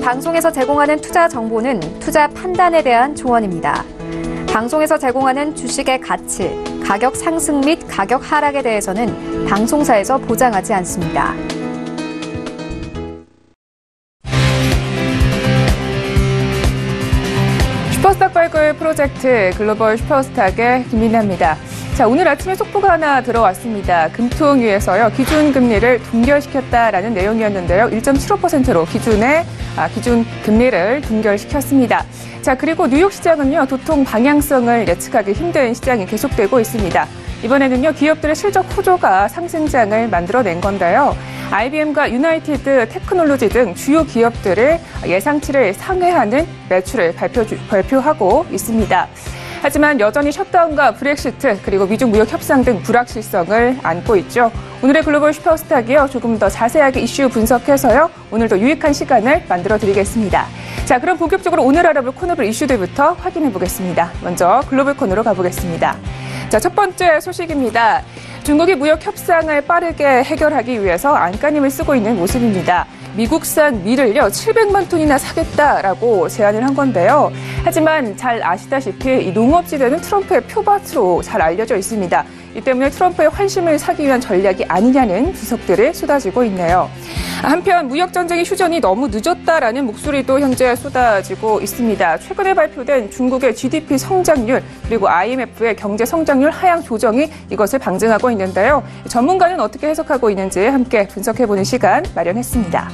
방송에서 제공하는 투자 정보는 투자 판단에 대한 조언입니다. 방송에서 제공하는 주식의 가치, 가격 상승 및 가격 하락에 대해서는 방송사에서 보장하지 않습니다. 슈퍼스탁 발굴 프로젝트 글로벌 슈퍼스탁의 김민아입니다. 자, 오늘 아침에 속보가 하나 들어왔습니다. 금통위에서요, 기준금리를 동결시켰다라는 내용이었는데요. 1.75%로 기준 금리를 동결시켰습니다. 자, 그리고 뉴욕 시장은요, 도통 방향성을 예측하기 힘든 시장이 계속되고 있습니다. 이번에는요, 기업들의 실적 호조가 상승장을 만들어낸 건데요. IBM과 유나이티드 테크놀로지 등 주요 기업들을 예상치를 상회하는 매출을 발표하고 있습니다. 하지만 여전히 셧다운과 브렉시트 그리고 미중 무역 협상 등 불확실성을 안고 있죠. 오늘의 글로벌 슈퍼스탁이요, 조금 더 자세하게 이슈 분석해서요, 오늘도 유익한 시간을 만들어 드리겠습니다. 자, 그럼 본격적으로 오늘 알아볼 코너별 이슈들부터 확인해 보겠습니다. 먼저 글로벌 코너로 가보겠습니다. 자, 첫 번째 소식입니다. 중국이 무역 협상을 빠르게 해결하기 위해서 안간힘을 쓰고 있는 모습입니다. 미국산 밀을요, 700만 톤이나 사겠다라고 제안을 한 건데요. 하지만 잘 아시다시피 이 농업지대는 트럼프의 표밭으로 잘 알려져 있습니다. 이 때문에 트럼프의 환심을 사기 위한 전략이 아니냐는 지적들이 쏟아지고 있네요. 한편 무역전쟁의 휴전이 너무 늦었다라는 목소리도 현재 쏟아지고 있습니다. 최근에 발표된 중국의 GDP 성장률 그리고 IMF의 경제 성장률 하향 조정이 이것을 방증하고 있는데요. 전문가는 어떻게 해석하고 있는지 함께 분석해보는 시간 마련했습니다.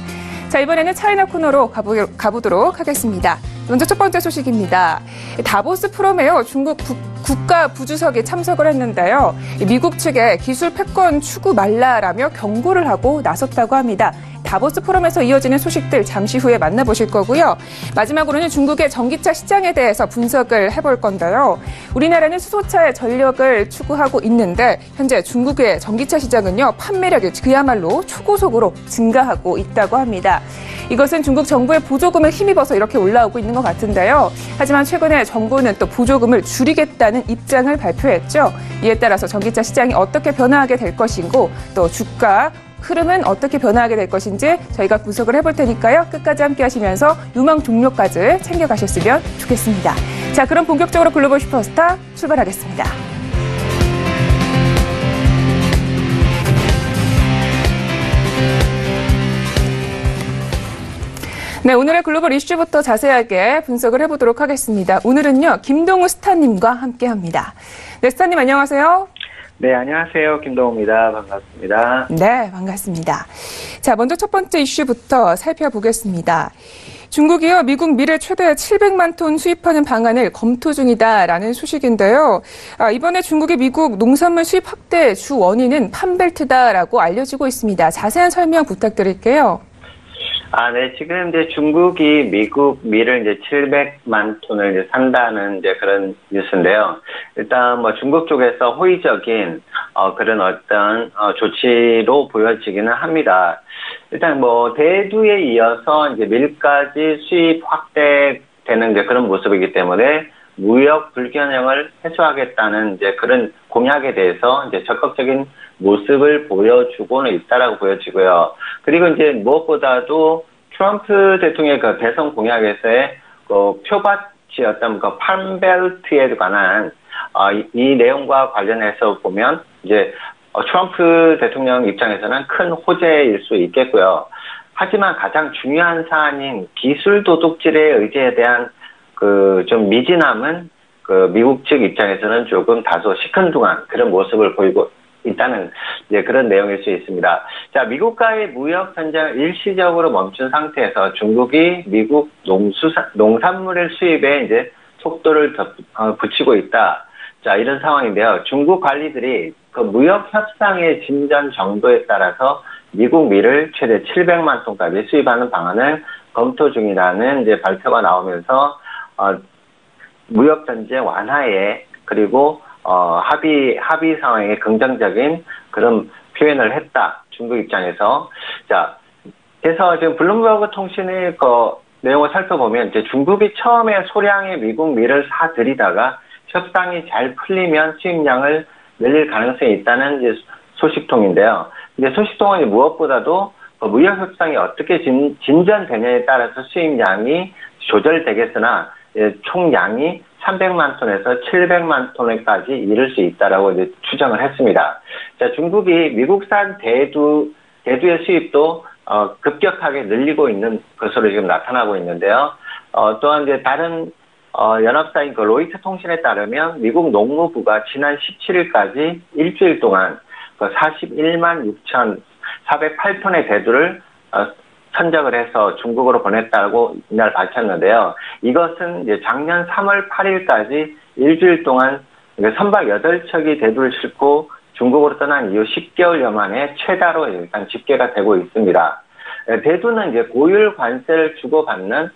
자, 이번에는 차이나 코너로 가보도록 하겠습니다. 먼저 첫 번째 소식입니다. 다보스 포럼에요, 중국 국가 부주석이 참석을 했는데요. 미국 측에 기술 패권 추구 말라라며 경고를 하고 나섰다고 합니다. 다보스 포럼에서 이어지는 소식들 잠시 후에 만나보실 거고요. 마지막으로는 중국의 전기차 시장에 대해서 분석을 해볼 건데요. 우리나라는 수소차의 전력을 추구하고 있는데 현재 중국의 전기차 시장은요, 판매력이 그야말로 초고속으로 증가하고 있다고 합니다. 이것은 중국 정부의 보조금을 힘입어서 이렇게 올라오고 있는 것 같은데요. 하지만 최근에 정부는 또 보조금을 줄이겠다는 입장을 발표했죠. 이에 따라서 전기차 시장이 어떻게 변화하게 될 것이고 또 주가 흐름은 어떻게 변화하게 될 것인지 저희가 분석을 해볼 테니까요. 끝까지 함께 하시면서 유망 종료까지 챙겨가셨으면 좋겠습니다. 자, 그럼 본격적으로 글로벌 슈퍼스타 출발하겠습니다. 네, 오늘의 글로벌 이슈부터 자세하게 분석을 해보도록 하겠습니다. 오늘은요, 김동우 스타님과 함께합니다. 네, 스타님 안녕하세요. 네, 안녕하세요. 김동우입니다. 반갑습니다. 네, 반갑습니다. 자, 먼저 첫 번째 이슈부터 살펴보겠습니다. 중국이요, 미국 밀을 최대 700만 톤 수입하는 방안을 검토 중이다라는 소식인데요. 이번에 중국이 미국 농산물 수입 확대 주 원인은 판벨트다라고 알려지고 있습니다. 자세한 설명 부탁드릴게요. 네. 지금 이제 중국이 미국 밀을 이제 700만 톤을 이제 산다는 이제 그런 뉴스인데요. 일단 뭐 중국 쪽에서 호의적인 그런 어떤 조치로 보여지기는 합니다. 일단 뭐 대두에 이어서 이제 밀까지 수입 확대되는 이제 그런 모습이기 때문에 무역 불균형을 해소하겠다는 이제 그런 공약에 대해서 이제 적극적인 모습을 보여주고는 있다라고 보여지고요. 그리고 이제 무엇보다도 트럼프 대통령의 그 대선 공약에서의 그 표밭이었던 그 판벨트에 관한 이 내용과 관련해서 보면 이제 트럼프 대통령 입장에서는 큰 호재일 수 있겠고요. 하지만 가장 중요한 사안인 기술 도둑질의 의지에 대한 그 좀 미진함은 그 미국 측 입장에서는 조금 다소 시큰둥한 그런 모습을 보이고 있다는 이제 그런 내용일 수 있습니다. 자, 미국과의 무역 전쟁을 일시적으로 멈춘 상태에서 중국이 미국 농산물의 수입에 이제 속도를 붙이고 있다. 자, 이런 상황인데요. 중국 관리들이 그 무역 협상의 진전 정도에 따라서 미국 밀을 최대 700만 톤까지 수입하는 방안을 검토 중이라는 이제 발표가 나오면서 무역 전쟁 완화에 그리고 합의 상황에 긍정적인 그런 표현을 했다. 중국 입장에서. 자, 그래서 지금 블룸버그 통신의 그 내용을 살펴보면 이제 중국이 처음에 소량의 미국 밀을 사들이다가 협상이 잘 풀리면 수입량을 늘릴 가능성이 있다는 이제 소식통인데요. 이제 소식통은 무엇보다도 무역 협상이 어떻게 진전되냐에 따라서 수입량이 조절되겠으나 총량이 300만 톤에서 700만 톤에까지 이를 수 있다라고 이제 추정을 했습니다. 자, 중국이 미국산 대두의 수입도 급격하게 늘리고 있는 것으로 지금 나타나고 있는데요. 또한 이제 다른 연합사인 그 로이터 통신에 따르면 미국 농무부가 지난 17일까지 일주일 동안 41만 6,408톤의 대두를 선적을 해서 중국으로 보냈다고 이날 밝혔는데요. 이것은 이제 작년 3월 8일까지 일주일 동안 선박 8척이 대두를 싣고 중국으로 떠난 이후 10개월여 만에 최다로 일단 집계가 되고 있습니다. 대두는 이제 고율 관세를 주고받는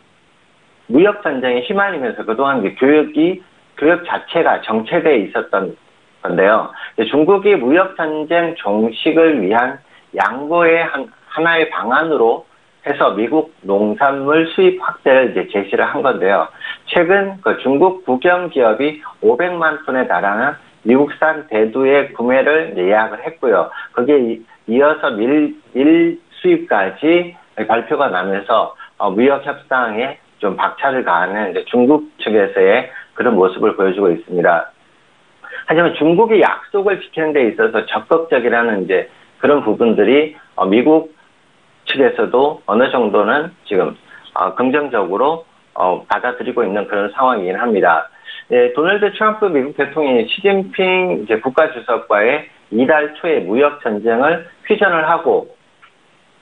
무역 전쟁에 휘말리면서 그동안 교역 자체가 정체되어 있었던 건데요. 중국이 무역 전쟁 종식을 위한 양보의 하나의 방안으로 해서 미국 농산물 수입 확대를 이제 제시를 한 건데요. 최근 그 중국 국영 기업이 500만 톤에 달하는 미국산 대두의 구매를 예약을 했고요. 거기에 이어서 밀 수입까지 발표가 나면서 무역 협상에 좀 박차를 가하는 이제 중국 측에서의 그런 모습을 보여주고 있습니다. 하지만 중국이 약속을 지키는 데 있어서 적극적이라는 이제 그런 부분들이 미국 측에서도 어느 정도는 지금 긍정적으로 받아들이고 있는 그런 상황이긴 합니다. 예, 도널드 트럼프 미국 대통령이 시진핑 이제 국가주석과의 이달 초에 무역 전쟁을 휴전을 하고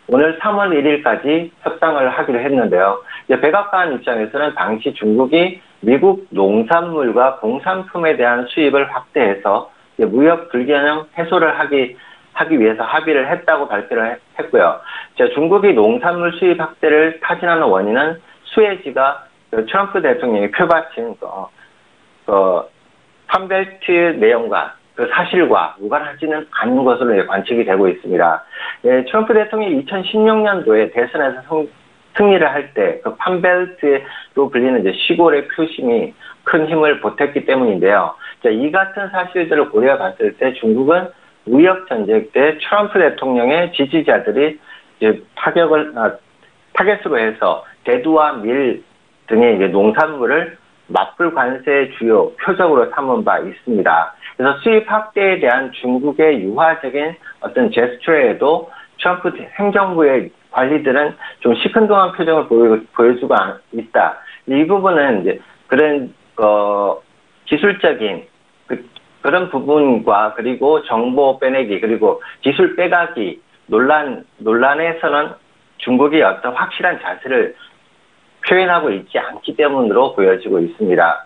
오늘 3월 1일까지 협상을 하기로 했는데요. 백악관 입장에서는 당시 중국이 미국 농산물과 공산품에 대한 수입을 확대해서 무역 불균형 해소를 하기 위해서 합의를 했다고 발표를 했고요. 중국이 농산물 수입 확대를 타진하는 원인은 수에즈가 트럼프 대통령이 표바친 판벨트 내용과 그 사실과 무관하지는 않은 것으로 관측이 되고 있습니다. 트럼프 대통령이 2016년도에 대선에서 승리를 할 때 그 판벨트로 불리는 이제 시골의 표심이 큰 힘을 보탰기 때문인데요. 이 같은 사실들을 고려해 봤을 때 중국은 무역 전쟁 때 트럼프 대통령의 지지자들이 이제 타겟으로 해서 대두와 밀 등의 이제 농산물을 맞불 관세의 주요 표적으로 삼은 바 있습니다. 그래서 수입 확대에 대한 중국의 유화적인 어떤 제스처에도 트럼프 행정부의 관리들은 좀 시큰둥한 표정을 보여주고 있다. 이 부분은 이제 그런 기술적인 그런 부분과 그리고 정보 빼내기 그리고 기술 빼가기 논란에서는 중국이 어떤 확실한 자세를 표현하고 있지 않기 때문으로 보여지고 있습니다.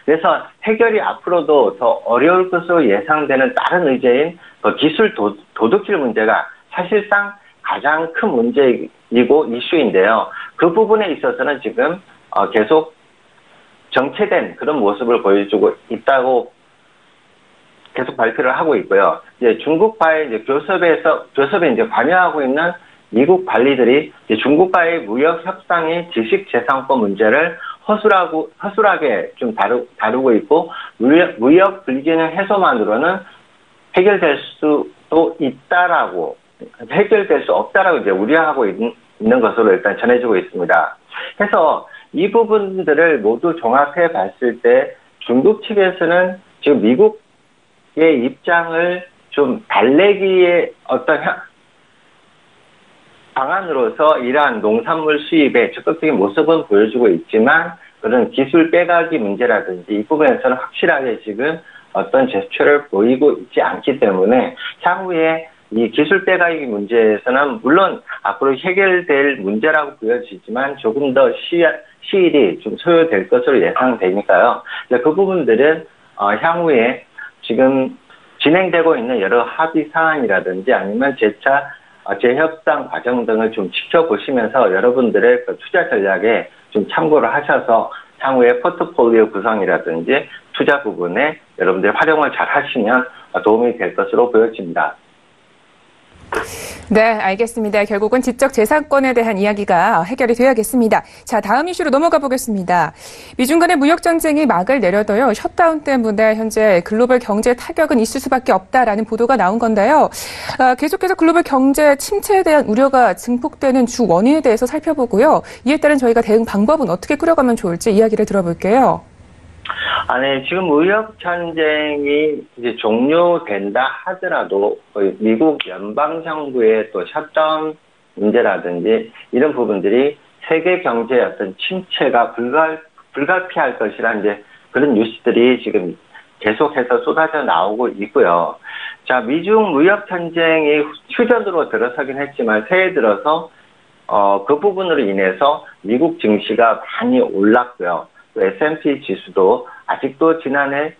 그래서 해결이 앞으로도 더 어려울 것으로 예상되는 다른 의제인 기술 도둑질 문제가 사실상 가장 큰 문제이고 이슈인데요. 그 부분에 있어서는 지금 계속 정체된 그런 모습을 보여주고 있다고 계속 발표를 하고 있고요. 이제 중국과의 이제 교섭에 이제 관여하고 있는 미국 관리들이 이제 중국과의 무역 협상의 지식재산권 문제를 허술하게 좀 다루고 있고 무역 불균형 해소만으로는 해결될 수 없다라고 이제 우려하고 있는 것으로 일단 전해지고 있습니다. 그래서 이 부분들을 모두 종합해 봤을 때 중국 측에서는 지금 미국의 입장을 좀 달래기의 어떤 방안으로서 이러한 농산물 수입에 적극적인 모습은 보여주고 있지만 그런 기술 빼가기 문제라든지 이 부분에서는 확실하게 지금 어떤 제스처를 보이고 있지 않기 때문에 향후에 이 기술 빼가기 문제에서는 물론 앞으로 해결될 문제라고 보여지지만 조금 더 시일이 좀 소요될 것으로 예상되니까요. 그 부분들은 향후에 지금 진행되고 있는 여러 합의 사안이라든지 아니면 재협상 과정 등을 좀 지켜보시면서 여러분들의 그 투자 전략에 좀 참고를 하셔서 향후에 포트폴리오 구성이라든지 투자 부분에 여러분들 활용을 잘 하시면 도움이 될 것으로 보여집니다. 네, 알겠습니다. 결국은 지적재산권에 대한 이야기가 해결이 돼야겠습니다. 자, 다음 이슈로 넘어가 보겠습니다. 미중 간의 무역전쟁이 막을 내려도요, 셧다운 때문에 현재 글로벌 경제 타격은 있을 수밖에 없다라는 보도가 나온 건데요. 계속해서 글로벌 경제 침체에 대한 우려가 증폭되는 주 원인에 대해서 살펴보고요. 이에 따른 저희가 대응 방법은 어떻게 꾸려가면 좋을지 이야기를 들어볼게요. 네, 지금 무역 전쟁이 이제 종료된다 하더라도 미국 연방 정부의 또 셧다운 문제라든지 이런 부분들이 세계 경제의 어떤 침체가 불가피할 것이라는 이제 그런 뉴스들이 지금 계속해서 쏟아져 나오고 있고요. 자, 미중 무역 전쟁이 휴전으로 들어서긴 했지만 새해 들어서 그 부분으로 인해서 미국 증시가 많이 올랐고요. S&P 지수도 아직도 지난해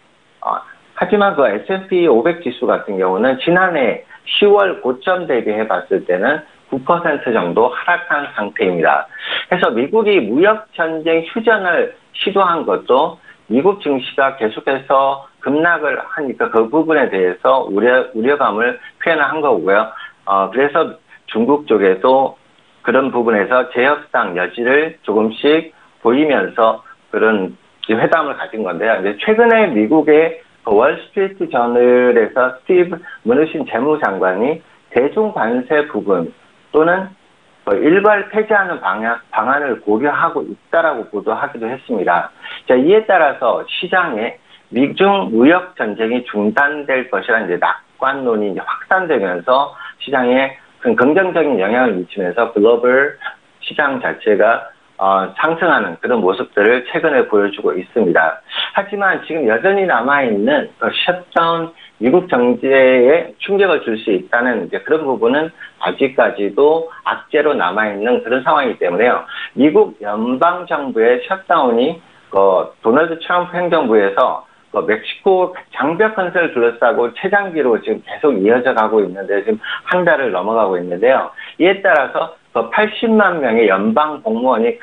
하지만 그 S&P 500 지수 같은 경우는 지난해 10월 고점 대비해 봤을 때는 9% 정도 하락한 상태입니다. 그래서 미국이 무역 전쟁 휴전을 시도한 것도 미국 증시가 계속해서 급락을 하니까 그 부분에 대해서 우려감을 표현한 거고요. 그래서 중국 쪽에도 그런 부분에서 재협상 여지를 조금씩 보이면서 그런 회담을 가진 건데요. 이제 최근에 미국의 월스트리트 저널에서 스티브 무누신 재무장관이 대중 관세 부분 또는 일괄 폐지하는 방안을 고려하고 있다라고 보도하기도 했습니다. 자, 이에 따라서 시장에 미중 무역 전쟁이 중단될 것이라는 이제 낙관론이 이제 확산되면서 시장에 큰 긍정적인 영향을 미치면서 글로벌 시장 자체가 상승하는 그런 모습들을 최근에 보여주고 있습니다. 하지만 지금 여전히 남아있는 셧다운 미국 경제에 충격을 줄 수 있다는 이제 그런 부분은 아직까지도 악재로 남아있는 그런 상황이기 때문에요. 미국 연방정부의 셧다운이 도널드 트럼프 행정부에서 멕시코 장벽 건설을 둘러싸고 최장기로 지금 계속 이어져 가고 있는데 지금 한 달을 넘어가고 있는데요. 이에 따라서 80만 명의 연방 공무원이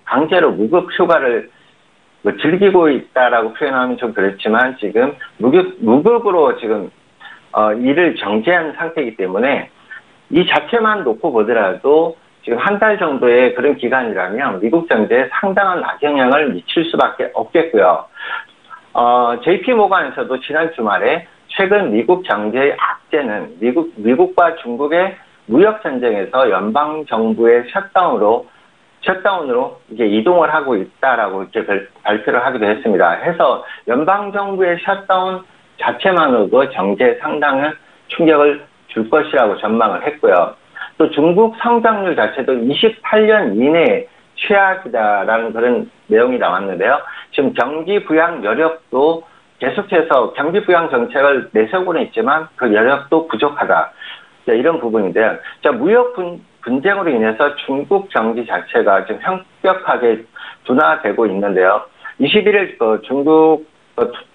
강제로 무급 휴가를 즐기고 있다라고 표현하면 좀 그렇지만 지금 무급으로 지금 일을 정지한 상태이기 때문에 이 자체만 놓고 보더라도 지금 한 달 정도의 그런 기간이라면 미국 경제에 상당한 악영향을 미칠 수밖에 없겠고요. JP 모간에서도 지난 주말에 최근 미국 경제의 악재는 미국과 중국의 무역 전쟁에서 연방 정부의 셧다운으로 이제 이동을 하고 있다라고 이렇게 발표를 하기도 했습니다. 해서 연방 정부의 셧다운 자체만으로도 경제에 상당한 충격을 줄 것이라고 전망을 했고요. 또 중국 성장률 자체도 28년 이내에 최악이다라는 그런 내용이 나왔는데요. 지금 경기 부양 여력도 계속해서 경기 부양 정책을 내세우고는 있지만 그 여력도 부족하다. 이런 부분인데요. 자, 무역 분쟁으로 인해서 중국 경기 자체가 지금 현격하게 둔화되고 있는데요. 21일 중국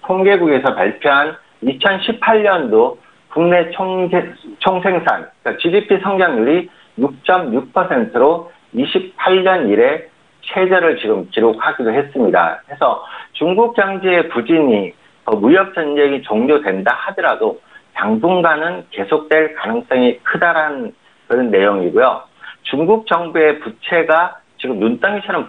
통계국에서 발표한 2018년도 국내 총생산, 그러니까 GDP 성장률이 6.6%로 28년 이래 최저를 지금 기록하기도 했습니다. 그래서 중국 경제의 부진이 무역 전쟁이 종료된다 하더라도 당분간은 계속될 가능성이 크다라는 그런 내용이고요. 중국 정부의 부채가 지금 눈덩이처럼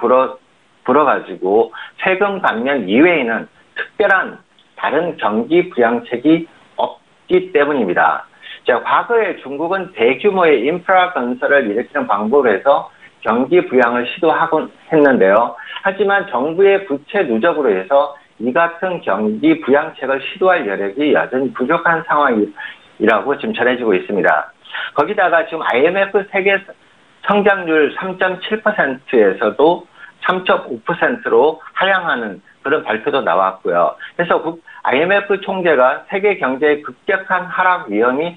불어가지고 세금 감면 이외에는 특별한 다른 경기 부양책이 없기 때문입니다. 자, 과거에 중국은 대규모의 인프라 건설을 일으키는 방법으로 해서 경기 부양을 시도하곤 했는데요. 하지만 정부의 부채 누적으로 해서 이 같은 경기 부양책을 시도할 여력이 여전히 부족한 상황이라고 지금 전해지고 있습니다. 거기다가 지금 IMF 세계 성장률 3.7%에서도 3.5%로 하향하는 그런 발표도 나왔고요. 그래서 IMF 총재가 세계 경제의 급격한 하락 위험이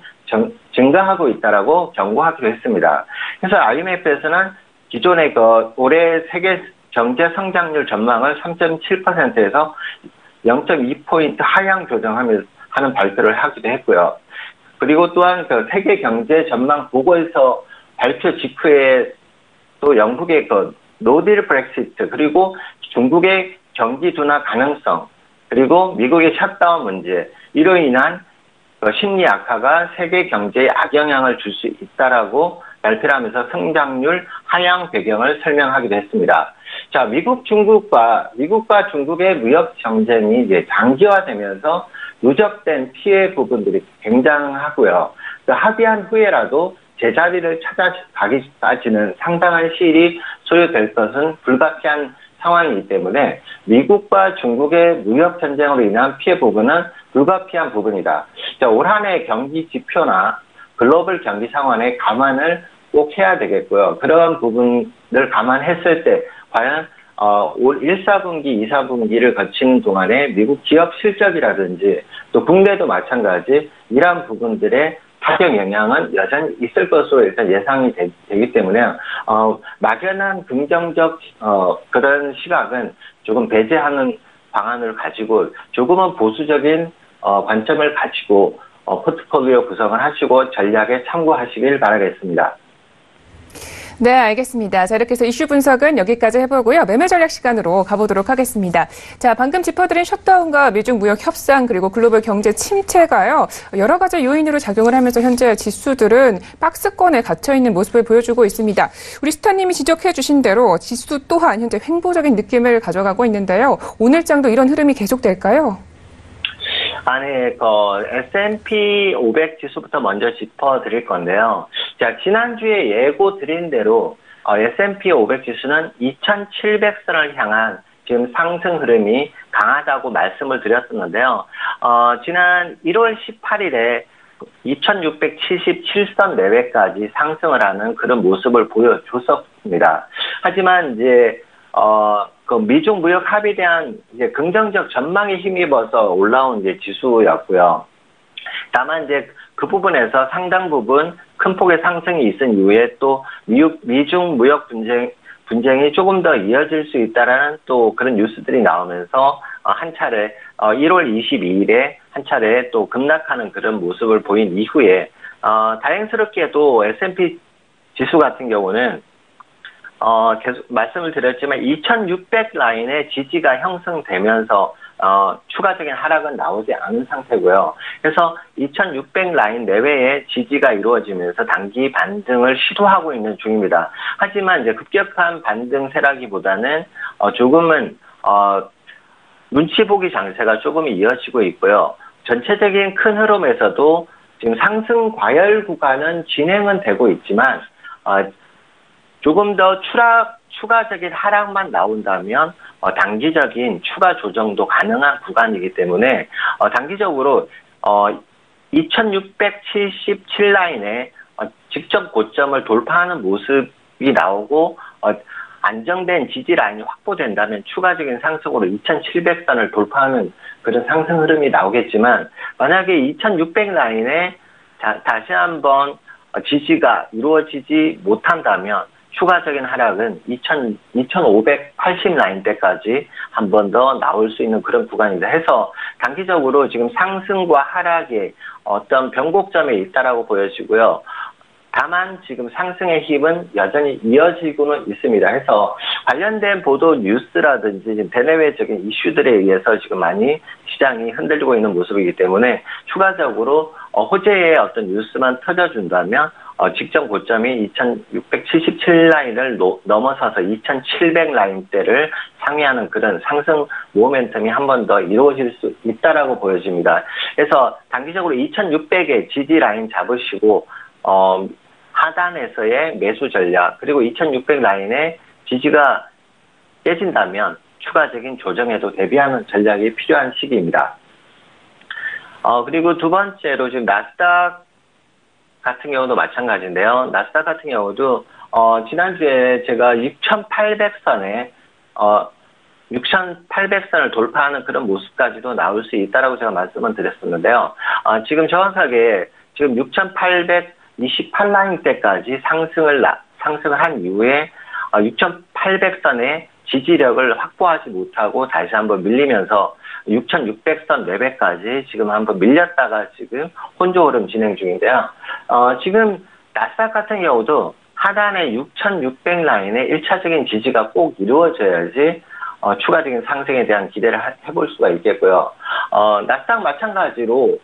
증가하고 있다라고 경고하기로 했습니다. 그래서 IMF에서는 기존의 올해 세계 경제 성장률 전망을 3.7%에서 0.2포인트 하향 조정하는 발표를 하기도 했고요. 그리고 또한 세계 경제 전망 보고에서 발표 직후에 또 영국의 노딜 브렉시트 그리고 중국의 경기 둔화 가능성 그리고 미국의 셧다운 문제 이로 인한 심리 악화가 세계 경제에 악영향을 줄 수 있다라고 발표를 하면서 성장률 하향 배경을 설명하기도 했습니다. 자, 미국과 중국의 무역 경쟁이 이제 장기화되면서 누적된 피해 부분들이 굉장하고요. 합의한 후에라도 제자리를 찾아가기까지는 상당한 시일이 소요될 것은 불가피한 상황이기 때문에 미국과 중국의 무역 전쟁으로 인한 피해 부분은 불가피한 부분이다. 자, 올 한 해 경기 지표나 글로벌 경기 상황에 감안을 꼭 해야 되겠고요. 그런 부분을 감안했을 때 과연 올 1, 4분기, 2, 4분기를 거치는 동안에 미국 기업 실적이라든지 또 국내도 마찬가지 이러한 부분들의 타격 영향은 여전히 있을 것으로 일단 예상이 되기 때문에 막연한 긍정적 그런 시각은 조금 배제하는 방안을 가지고 조금은 보수적인 관점을 가지고 포트폴리오 구성을 하시고 전략에 참고하시길 바라겠습니다. 네, 알겠습니다. 자, 이렇게 해서 이슈 분석은 여기까지 해보고요. 매매 전략 시간으로 가보도록 하겠습니다. 자, 방금 짚어드린 셧다운과 미중 무역 협상 그리고 글로벌 경제 침체가요. 여러 가지 요인으로 작용을 하면서 현재 지수들은 박스권에 갇혀있는 모습을 보여주고 있습니다. 우리 스타님이 지적해 주신 대로 지수 또한 현재 횡보적인 느낌을 가져가고 있는데요. 오늘장도 이런 흐름이 계속될까요? 아니, S&P 500 지수부터 먼저 짚어드릴 건데요. 자, 지난주에 예고 드린 대로, S&P 500 지수는 2,700선을 향한 지금 상승 흐름이 강하다고 말씀을 드렸었는데요. 지난 1월 18일에 2,677선 내외까지 상승을 하는 그런 모습을 보여줬었습니다. 하지만 이제, 미중 무역 합의에 대한 이제 긍정적 전망에 힘입어서 올라온 이제 지수였고요. 다만 이제 그 부분에서 상당 부분 큰 폭의 상승이 있은 이후에 또 미중 무역 분쟁이 조금 더 이어질 수 있다라는 또 그런 뉴스들이 나오면서 한 차례 1월 22일에 한 차례 또 급락하는 그런 모습을 보인 이후에 다행스럽게도 S&P 지수 같은 경우는 계속 말씀을 드렸지만 2,600 라인의 지지가 형성되면서 추가적인 하락은 나오지 않은 상태고요. 그래서 2,600 라인 내외의 지지가 이루어지면서 단기 반등을 시도하고 있는 중입니다. 하지만 이제 급격한 반등 세라기보다는 조금은 눈치 보기 장세가 조금 이어지고 있고요. 전체적인 큰 흐름에서도 지금 상승 과열 구간은 진행은 되고 있지만 조금 더 추가적인 하락만 나온다면 단기적인 추가 조정도 가능한 구간이기 때문에 단기적으로 2677 라인의 직접 고점을 돌파하는 모습이 나오고 안정된 지지 라인이 확보된다면 추가적인 상승으로 2700선을 돌파하는 그런 상승 흐름이 나오겠지만 만약에 2600 라인에 다시 한번 지지가 이루어지지 못한다면 추가적인 하락은 2580 라인대까지 한 번 더 나올 수 있는 그런 구간입니다. 해서 단기적으로 지금 상승과 하락의 어떤 변곡점에 있다라고 보여지고요. 다만 지금 상승의 힘은 여전히 이어지고는 있습니다. 해서 관련된 보도 뉴스라든지 대내외적인 이슈들에 의해서 지금 많이 시장이 흔들리고 있는 모습이기 때문에 추가적으로 호재의 어떤 뉴스만 터져준다면 직전 고점이 2677 라인을 넘어서서 2700 라인대를 상회하는 그런 상승 모멘텀이 한 번 더 이루어질 수 있다라고 보여집니다. 그래서 단기적으로 2600의 지지 라인 잡으시고 하단에서의 매수 전략 그리고 2600 라인의 지지가 깨진다면 추가적인 조정에도 대비하는 전략이 필요한 시기입니다. 그리고 두 번째로 지금 나스닥 같은 경우도 마찬가지인데요. 나스닥 같은 경우도 지난주에 제가 6800선에 6800선을 돌파하는 그런 모습까지도 나올 수 있다라고 제가 말씀을 드렸었는데요. 지금 정확하게 지금 6828 라인대까지 상승을 한 이후에 6800선의 지지력을 확보하지 못하고 다시 한번 밀리면서 6600선 레벨까지 지금 한번 밀렸다가 지금 혼조 흐름 진행 중인데요. 지금 나스닥 같은 경우도 하단의 6600 라인의 1차적인 지지가 꼭 이루어져야지 추가적인 상승에 대한 기대를 해볼 수가 있겠고요. 나스닥 마찬가지로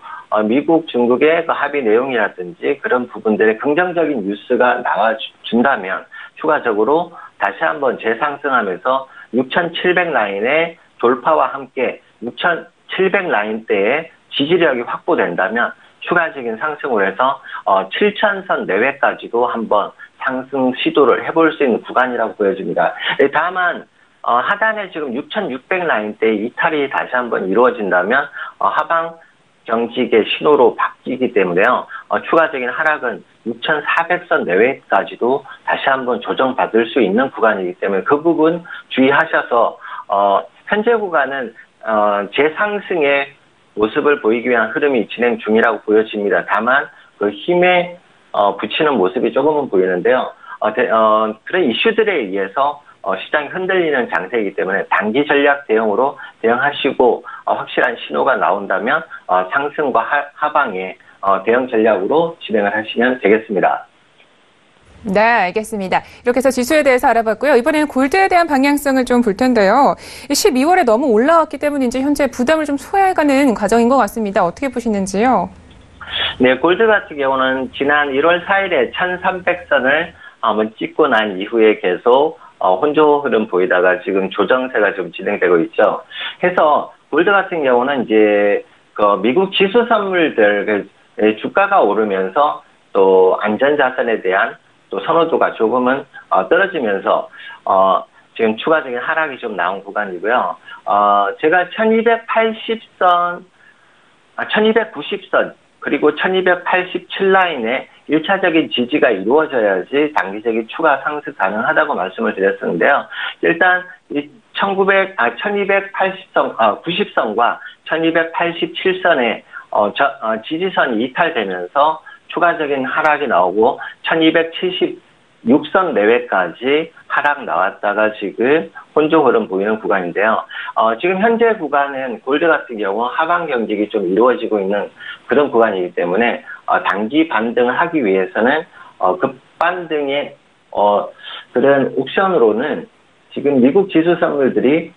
미국, 중국의 그 합의 내용이라든지 그런 부분들의 긍정적인 뉴스가 나와준다면 추가적으로 다시 한번 재상승하면서 6,700 라인의 돌파와 함께 6,700 라인대의 지지력이 확보된다면 추가적인 상승을 해서 7,000선 내외까지도 한번 상승 시도를 해볼 수 있는 구간이라고 보여집니다. 다만 하단에 지금 6,600 라인대 이탈이 다시 한번 이루어진다면 하방 경직의 신호로 바뀌기 때문에요. 추가적인 하락은 6,400선 내외까지도 다시 한번 조정받을 수 있는 구간이기 때문에 그 부분 주의하셔서 현재 구간은 재상승의 모습을 보이기 위한 흐름이 진행 중이라고 보여집니다. 다만 그 힘에 붙이는 모습이 조금은 보이는데요. 그런 이슈들에 의해서 시장이 흔들리는 장세이기 때문에 단기 전략 대응으로 대응하시고 확실한 신호가 나온다면 상승과 하방의 대응 전략으로 진행을 하시면 되겠습니다. 네, 알겠습니다. 이렇게 해서 지수에 대해서 알아봤고요. 이번에는 골드에 대한 방향성을 좀 볼 텐데요. 12월에 너무 올라왔기 때문인지 현재 부담을 좀 소화해가는 과정인 것 같습니다. 어떻게 보시는지요? 네, 골드 같은 경우는 지난 1월 4일에 1,300선을 한번 찍고 난 이후에 계속 혼조 흐름 보이다가 지금 조정세가 좀 진행되고 있죠. 해서 골드 같은 경우는 이제 그 미국 지수 선물들 주가가 오르면서 또 안전자산에 대한 또 선호도가 조금은 떨어지면서 지금 추가적인 하락이 좀 나온 구간이고요. 제가 1280선, 1290선 그리고 1287라인에 1차적인 지지가 이루어져야지 단기적인 추가 상승 가능하다고 말씀을 드렸었는데요. 일단 1280선, 90선과 1287선에 지지선이 이탈되면서 추가적인 하락이 나오고 1276선 내외까지 하락 나왔다가 지금 혼조 흐름 보이는 구간인데요. 지금 현재 구간은 골드 같은 경우 하방 경직이 좀 이루어지고 있는 그런 구간이기 때문에 단기 반등을 하기 위해서는 급반등의 그런 옵션으로는 지금 미국 지수 선물들이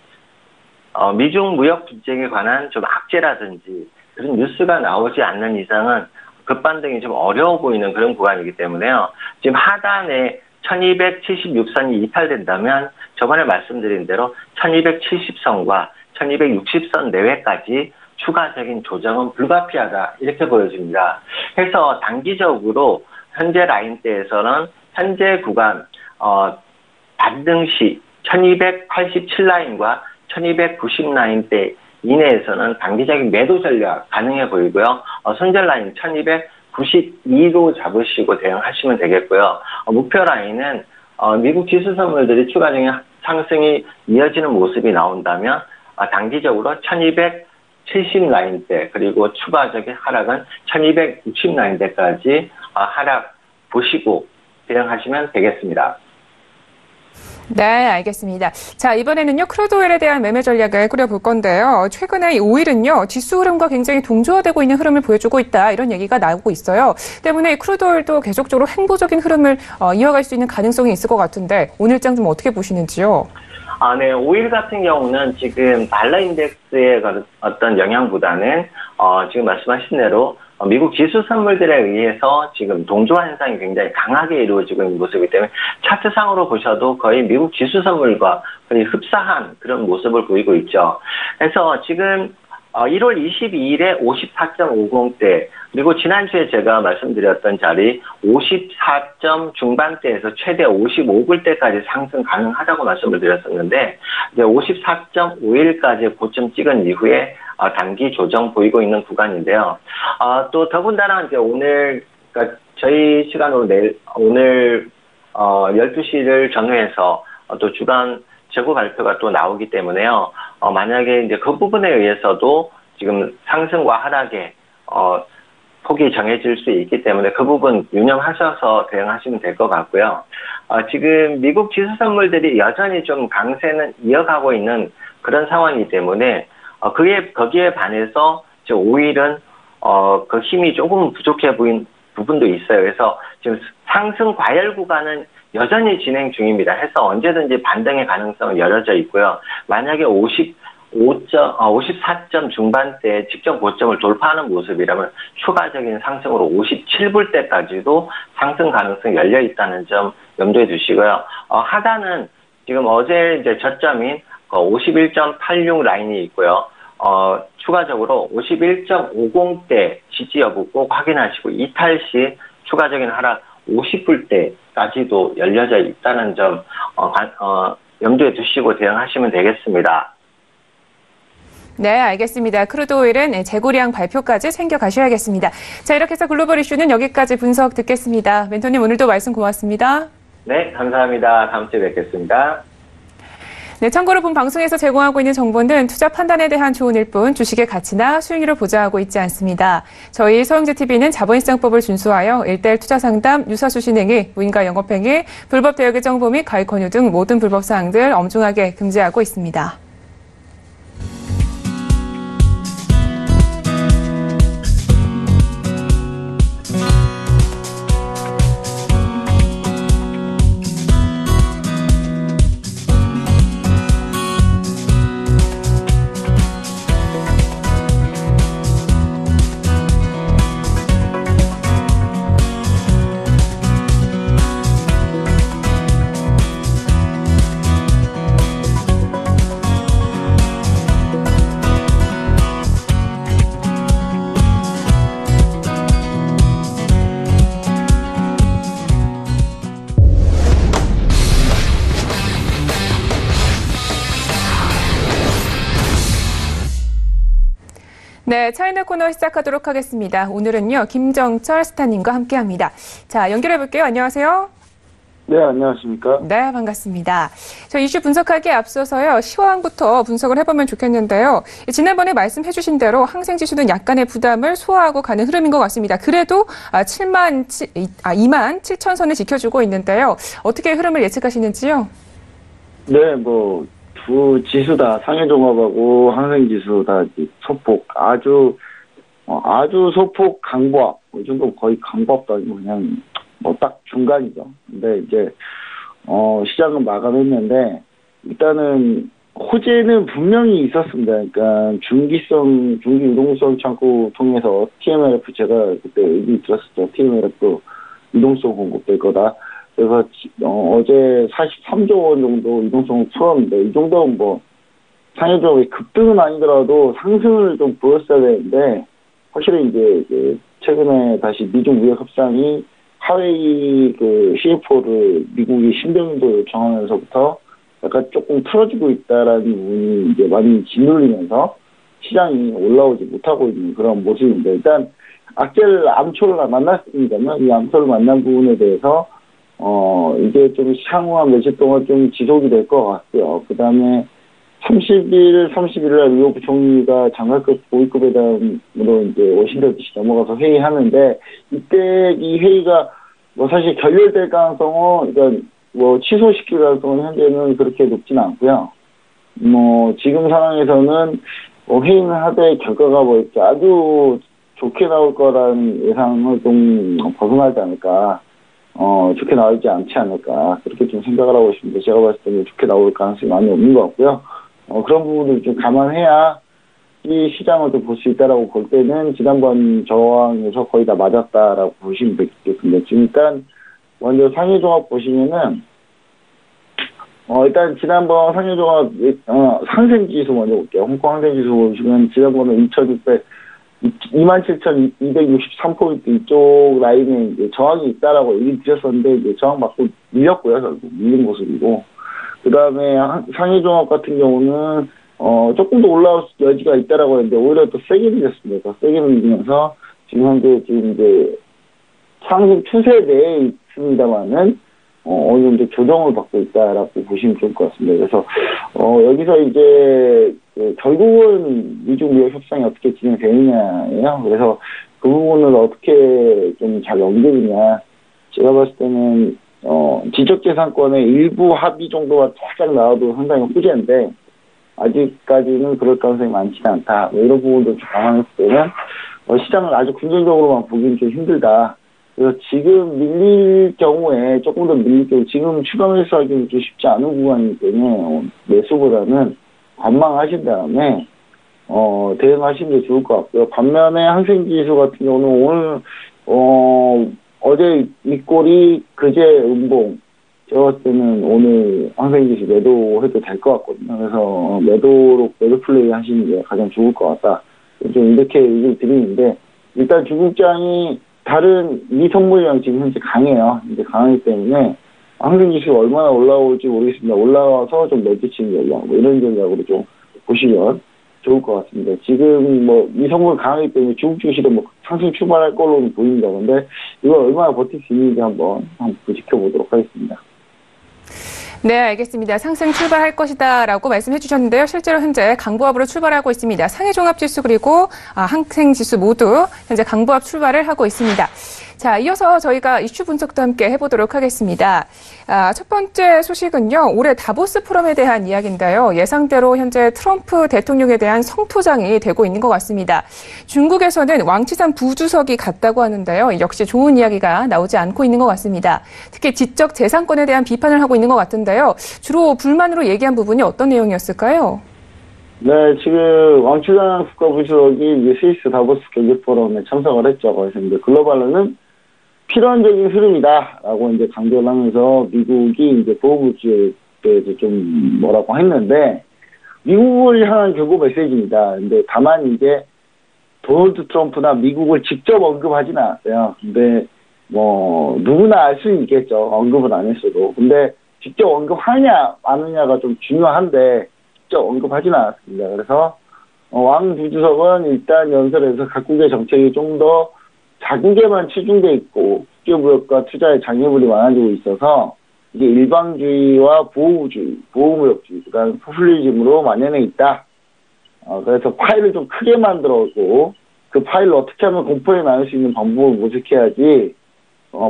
미중 무역 분쟁에 관한 좀 악재라든지 그런 뉴스가 나오지 않는 이상은 급반등이 좀 어려워 보이는 그런 구간이기 때문에요. 지금 하단에 1276선이 이탈된다면 저번에 말씀드린 대로 1270선과 1260선 내외까지 추가적인 조정은 불가피하다 이렇게 보여집니다. 해서 단기적으로 현재 라인대에서는 현재 구간 반등 시 1287라인과 1290라인대 이내에서는 단기적인 매도 전략 가능해 보이고요. 손절 라인 1292로 잡으시고 대응하시면 되겠고요. 목표 라인은 미국 지수 선물들이 추가적인 상승이 이어지는 모습이 나온다면 단기적으로 1270 라인대 그리고 추가적인 하락은 1260 라인대까지 하락 보시고 대응하시면 되겠습니다. 네, 알겠습니다. 자, 이번에는요, 크루드 오일에 대한 매매 전략을 꾸려볼 건데요. 최근에 이 오일은요, 지수 흐름과 굉장히 동조화되고 있는 흐름을 보여주고 있다. 이런 얘기가 나오고 있어요. 때문에 크루드 오일도 계속적으로 행보적인 흐름을 이어갈 수 있는 가능성이 있을 것 같은데, 오늘장 좀 어떻게 보시는지요? 네, 오일 같은 경우는 지금 달러 인덱스의 어떤 영향보다는, 지금 말씀하신 대로 미국 지수 선물들에 의해서 지금 동조화 현상이 굉장히 강하게 이루어지고 있는 모습이기 때문에 차트상으로 보셔도 거의 미국 지수 선물과 거의 흡사한 그런 모습을 보이고 있죠. 그래서 지금 1월 22일에 54.50대 그리고 지난주에 제가 말씀드렸던 자리 54점 중반대에서 최대 55불대까지 상승 가능하다고 말씀을 드렸었는데 이제 54.51까지 고점 찍은 이후에 단기 조정 보이고 있는 구간인데요. 또 더군다나 이제 오늘 그러니까 저희 시간으로 오늘 12시를 전후해서 또 주간 재고 발표가 또 나오기 때문에요. 만약에 이제 그 부분에 의해서도 지금 상승과 하락에 폭이 정해질 수 있기 때문에 그 부분 유념하셔서 대응하시면 될 것 같고요. 지금 미국 지수 선물들이 여전히 좀 강세는 이어가고 있는 그런 상황이기 때문에 거기에 반해서 오일은 그 힘이 조금 부족해 보인 부분도 있어요. 그래서 지금 상승 과열 구간은 여전히 진행 중입니다. 해서 언제든지 반등의 가능성은 열려져 있고요. 만약에 54점 중반대 직전 고점을 돌파하는 모습이라면 추가적인 상승으로 57불대까지도 상승 가능성이 열려 있다는 점 염두에 두시고요. 하단은 지금 어제 이제 저점인 51.86 라인이 있고요. 추가적으로 51.50대 지지 여부 꼭 확인하시고 이탈 시 추가적인 하락 50불대까지도 열려져 있다는 점 염두에 두시고 대응하시면 되겠습니다. 네, 알겠습니다. 크루드 오일은 재고량 발표까지 챙겨가셔야겠습니다. 자, 이렇게 해서 글로벌 이슈는 여기까지 분석 듣겠습니다. 멘토님 오늘도 말씀 고맙습니다. 네, 감사합니다. 다음 주에 뵙겠습니다. 네, 참고로 본 방송에서 제공하고 있는 정보는 투자 판단에 대한 조언일 뿐 주식의 가치나 수익률을 보장하고 있지 않습니다. 저희 서영재TV는 자본시장법을 준수하여 1:1 투자 상담, 유사수 신행위, 무인가 영업행위, 불법 대여의 정보 및 가입 권유 등 모든 불법 사항들 엄중하게 금지하고 있습니다. 네, 차이나 코너 시작하도록 하겠습니다. 오늘은요, 김정철 스타님과 함께합니다. 자, 연결해볼게요. 안녕하세요. 네, 안녕하십니까. 네, 반갑습니다. 저 이슈 분석하기에 앞서서요, 시황부터 분석을 해보면 좋겠는데요. 지난번에 말씀해주신 대로 항생지수는 약간의 부담을 소화하고 가는 흐름인 것 같습니다. 그래도 27,000선을 지켜주고 있는데요. 어떻게 흐름을 예측하시는지요? 네, 두 지수 다 상해종합하고 항생지수 다 소폭 아주 소폭 강보합, 이 정도 거의 강보합도 아니고 그냥 딱 중간이죠. 근데 이제 시장은 마감했는데 일단은 호재는 분명히 있었습니다. 그러니까 중기 유동성 창구 통해서 TMLF 제가 그때 얘기 들었었죠. TMLF 유동성 공급될 거다. 그래서 어제 43조 원 정도 유동성을 풀었는데 이 정도는 상해종합의 급등은 아니더라도 상승을 좀 보였어야 되는데 확실히 이제 최근에 다시 미중 무역 협상이 하웨이 CFO를 미국이 신병도 요청하면서부터 약간 조금 틀어지고 있다라는 부분이 이제 많이 짓눌리면서 시장이 올라오지 못하고 있는 그런 모습인데 일단 악셀 암초를 만났습니다만 이 암초를 만난 부분에 대해서 이게 좀 향후 한 며칠 동안 좀 지속이 될 것 같고요. 그 다음에 30일날 미국 부총리가 장관급 고위급 회담으로 이제 워싱턴 DC 넘어가서 회의하는데 이때 이 회의가 사실 결렬될 가능성은 그러니까 취소시킬 가능성은 현재는 그렇게 높지는 않고요. 지금 상황에서는 회의는 하되 결과가 이렇게 아주 좋게 나올 거라는 예상을 좀 벗어나지 않을까. 좋게 나오지 않지 않을까. 그렇게 좀 생각을 하고 있습니다. 제가 봤을 때는 좋게 나올 가능성이 많이 없는 것 같고요. 그런 부분을 좀 감안해야 이 시장을 좀 볼 수 있다라고 볼 때는 지난번 저항에서 거의 다 맞았다라고 보시면 되겠습니다. 지금 일단 먼저 상해종합 보시면은 일단 지난번 상해종합 상생지수 먼저 볼게요. 홍콩 항생지수 보시면 지난번에 27,263포인트 이쪽 라인에 이제 저항이 있다라고 얘기 드렸었는데 이제 저항 받고 밀렸고요. 결국 밀린 모습이고 그 다음에 상해종합 같은 경우는 조금 더 올라올 여지가 있다라고 했는데 오히려 더 세게 밀렸습니다. 더 세게 밀리면서 지금 현재 이제 상승 추세 내에 있습니다만은 어느 정도 조정을 받고 있다라고 보시면 좋을 것 같습니다. 그래서 여기서 이제 결국은 미중 무역 협상이 어떻게 진행되느냐예요. 그래서 그 부분을 어떻게 좀 잘 연결이냐. 제가 봤을 때는 지적재산권의 일부 합의 정도가 살짝 나와도 상당히 호재인데 아직까지는 그럴 가능성이 많지는 않다. 이런 부분도 좀 감안했을 때는 시장을 아주 긍정적으로만 보기는 좀 힘들다. 그래서 지금 밀릴 경우에 조금 더 밀릴 경우 지금 추가 매수하기는 좀 쉽지 않은 구간이기 때문에 매수보다는 관망하신 다음에 대응하시는 게 좋을 것 같고요. 반면에 항생지수 같은 경우는 오늘 어제 밑골이 그제 음봉 제가 봤을 때는 오늘 항생지수 매도해도 될 것 같거든요. 그래서 매도 플레이 하시는 게 가장 좋을 것 같다. 좀 이렇게 얘기를 드리는데 일단 중국장이 다른 미선물이랑 지금 현재 강해요. 이제 강하기 때문에 항생지수가 얼마나 올라올지 모르겠습니다. 올라와서 좀 매도치는 전략, 이런 전략으로 좀 보시면 좋을 것 같습니다. 지금 미선물 강하기 때문에 중국 주식은 상승 출발할 걸로 보입니다. 그런데 이걸 얼마나 버틸 수 있는지 한번 지켜보도록 하겠습니다. 네, 알겠습니다. 상승 출발할 것이다라고 말씀해 주셨는데요. 실제로 현재 강보합으로 출발하고 있습니다. 상해종합지수 그리고 항생지수 모두 현재 강보합 출발을 하고 있습니다. 자, 이어서 저희가 이슈 분석도 함께 해보도록 하겠습니다. 첫 번째 소식은요, 올해 다보스 포럼에 대한 이야기인데요. 예상대로 현재 트럼프 대통령에 대한 성토장이 되고 있는 것 같습니다. 중국에서는 왕岐산 부주석이 갔다고 하는데요. 역시 좋은 이야기가 나오지 않고 있는 것 같습니다. 특히 지적 재산권에 대한 비판을 하고 있는 것 같은데요. 주로 불만으로 얘기한 부분이 어떤 내용이었을까요? 네, 지금 왕岐산 국가부주석이 이제 스위스 다보스 경제 포럼에 참석을 했죠. 그래서 이제 글로벌로는 필연적인 흐름이다라고 이제 강조를 하면서 미국이 이제 보호구조에 대해서 좀 뭐라고 했는데 미국을 향한 경고 메시지입니다. 근데 다만 이제 도널드 트럼프나 미국을 직접 언급하지는 않았어요. 근데 누구나 알 수는 있겠죠. 언급은 안 했어도. 근데 직접 언급하냐 마느냐가 좀 중요한데 직접 언급하지는 않았습니다. 그래서 왕 부주석은 일단 연설에서 각국의 정책이 좀 더 자국에만 치중돼 있고 국제무역과 투자의 장애물이 많아지고 있어서 이게 일방주의와 보호무역주의, 그다음 포퓰리즘으로 만연해 있다. 그래서 파일을 좀 크게 만들어고 그 파일을 어떻게 하면 공포에 나눌 수 있는 방법을 모색해야지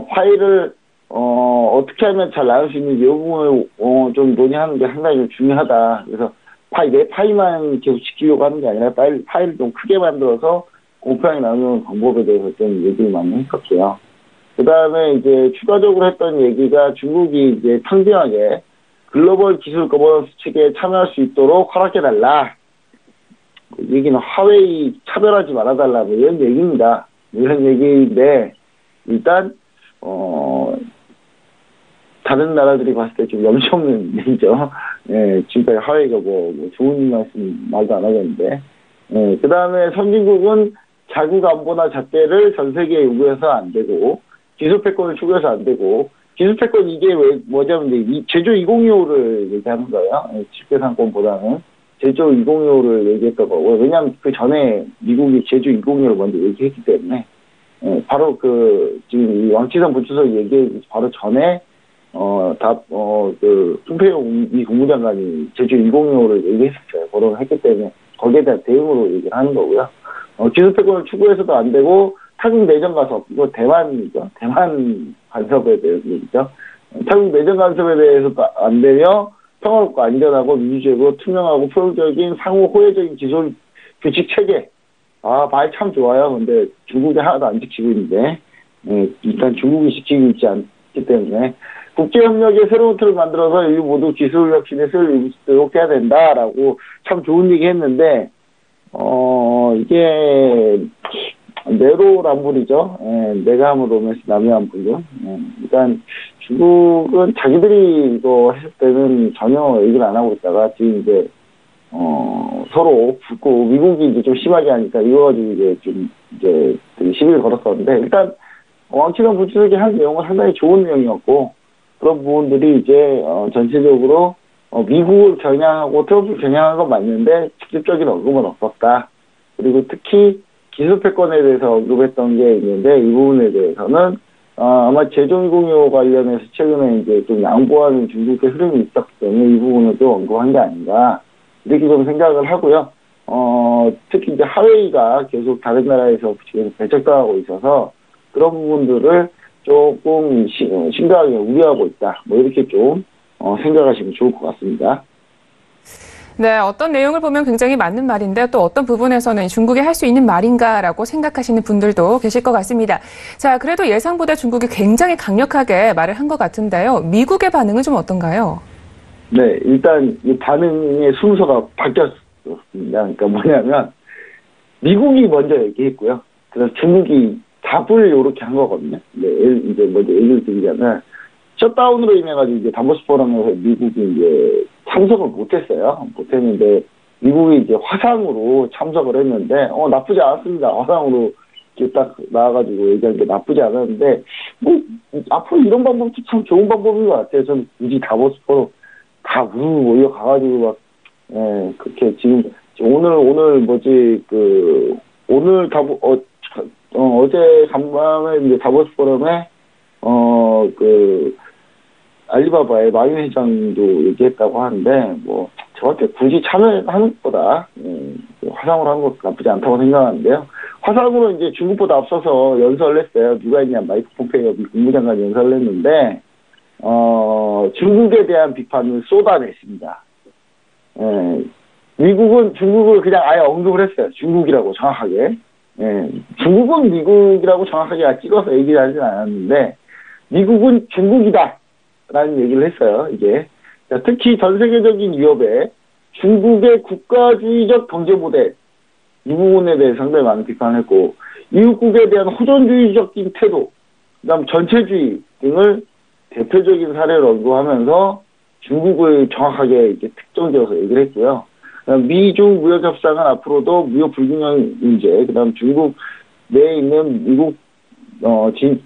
파일을 어떻게 하면 잘 나눌 수 있는지 이 부분을 좀 논의하는 게 상당히 좀 중요하다. 그래서 내 파일만 계속 지키려고 하는 게 아니라 파일을 좀 크게 만들어서 공평하게 나누는 방법에 대해서 좀 얘기를 많이 했었고요. 그 다음에 이제 추가적으로 했던 얘기가 중국이 이제 평등하게 글로벌 기술 거버넌스 체계에 참여할 수 있도록 허락해달라. 얘기는 화웨이 차별하지 말아달라. 이런 얘기입니다. 이런 얘기인데, 일단, 다른 나라들이 봤을 때 좀 염치 없는 얘기죠. 예, 지금까지 화웨이가 좋은 말도 안 하겠는데. 예, 그 다음에 선진국은 자국 안보나 잣대를 전 세계에 요구해서 안 되고, 기술 패권을 추구해서 안 되고, 기술 패권 이게 뭐냐면 이제 제조 2025를 얘기하는 거예요. 집계상권보다는 제조 2025를 얘기했던 거고, 왜냐하면 그 전에 미국이 제조 2025를 먼저 얘기했기 때문에, 바로 지금 이 왕岐산 부주석 얘기 바로 전에, 폼페이오 미 국무장관이 제조 2025를 얘기했었어요. 거론을 했기 때문에, 거기에 대한 대응으로 얘기를 하는 거고요. 기술 패권을 추구해서도 안 되고, 타국 내정 간섭, 이거 대만이죠. 대만 간섭에 대해서 얘기죠. 타국 내정 간섭에 대해서도 안 되며, 평화롭고 안전하고 민주주의고 투명하고 포용적인 상호 호혜적인 기술 규칙 체계. 말 참 좋아요. 근데 중국이 하나도 안 지키고 있는데, 일단 중국이 지키고 있지 않기 때문에, 국제협력의 새로운 틀을 만들어서 인류 모두 기술 혁신에 쓸 수 있도록 해야 된다라고 참 좋은 얘기 했는데, 이게, 내로남불이죠. 내가 하면 로맨스, 남이 하면 불륜. 일단, 중국은 자기들이 이거 했을 때는 전혀 얘기를 안 하고 있다가, 지금 이제, 서로 붙고, 미국이 이제 좀 심하게 하니까, 이거 가지고 되게 시비를 걸었었는데, 일단, 왕岐산 부주석이 한 내용은 상당히 좋은 내용이었고, 그런 부분들이 이제, 전체적으로, 미국을 겨냥하고 트럼프를 겨냥한 건 맞는데, 직접적인 언급은 없었다. 그리고 특히, 기술 패권에 대해서 언급했던 게 있는데, 이 부분에 대해서는, 아마 제조 2025 관련해서 최근에 이제 좀 양보하는 중국의 흐름이 있었기 때문에 이 부분을 좀 언급한 게 아닌가, 이렇게 좀 생각을 하고요. 특히 이제 하웨이가 계속 다른 나라에서 지금 배척당하고 있어서 그런 부분들을 조금 심각하게 우려하고 있다. 이렇게 좀, 생각하시면 좋을 것 같습니다. 네, 어떤 내용을 보면 굉장히 맞는 말인데 또 어떤 부분에서는 중국이 할 수 있는 말인가라고 생각하시는 분들도 계실 것 같습니다. 자, 그래도 예상보다 중국이 굉장히 강력하게 말을 한 것 같은데요. 미국의 반응은 좀 어떤가요? 네, 일단 이 반응의 순서가 바뀌었습니다. 그러니까 뭐냐면 미국이 먼저 얘기했고요. 그래서 중국이 답을 이렇게 한 거거든요. 네, 이제 먼저 예를 들자면 셧다운으로 인해 가지고 이제 다보스 포럼에서 미국이 이제 참석을 못했어요. 못했는데 미국이 이제 화상으로 참석을 했는데 나쁘지 않았습니다. 화상으로 이렇게 딱 나와가지고 얘기한 게 나쁘지 않았는데 뭐 앞으로 이런 방법도 참 좋은 방법인 것 같아요. 저는 굳이 다보스 포럼 다 모여 가가지고 막 그렇게 지금 오늘 뭐지 오늘 어제 간밤에 이제 다보스 포럼에 알리바바의 마윈 회장도 얘기했다고 하는데 뭐 저한테 굳이 참여하는 것보다 화상으로 하는 것도 나쁘지 않다고 생각하는데요. 화상으로 이제 중국보다 앞서서 연설을 했어요. 누가 있냐 마이크 폼페이오 국무장관이 연설을 했는데 중국에 대한 비판을 쏟아냈습니다. 미국은 중국을 그냥 아예 언급을 했어요. 중국이라고 정확하게. 중국은 미국이라고 정확하게 찍어서 얘기를 하진 않았는데 미국은 중국이다라는 얘기를 했어요. 이게 특히 전 세계적인 위협에 중국의 국가주의적 경제 모델 이 부분에 대해 상당히 많은 비판을 했고 이웃국에 대한 호전주의적인 태도 그다음 전체주의 등을 대표적인 사례를 언급하면서 중국을 정확하게 이렇게 특정지어서 얘기를 했고요. 미중 무역 협상은 앞으로도 무역 불균형 문제, 그다음 중국 내에 있는 미국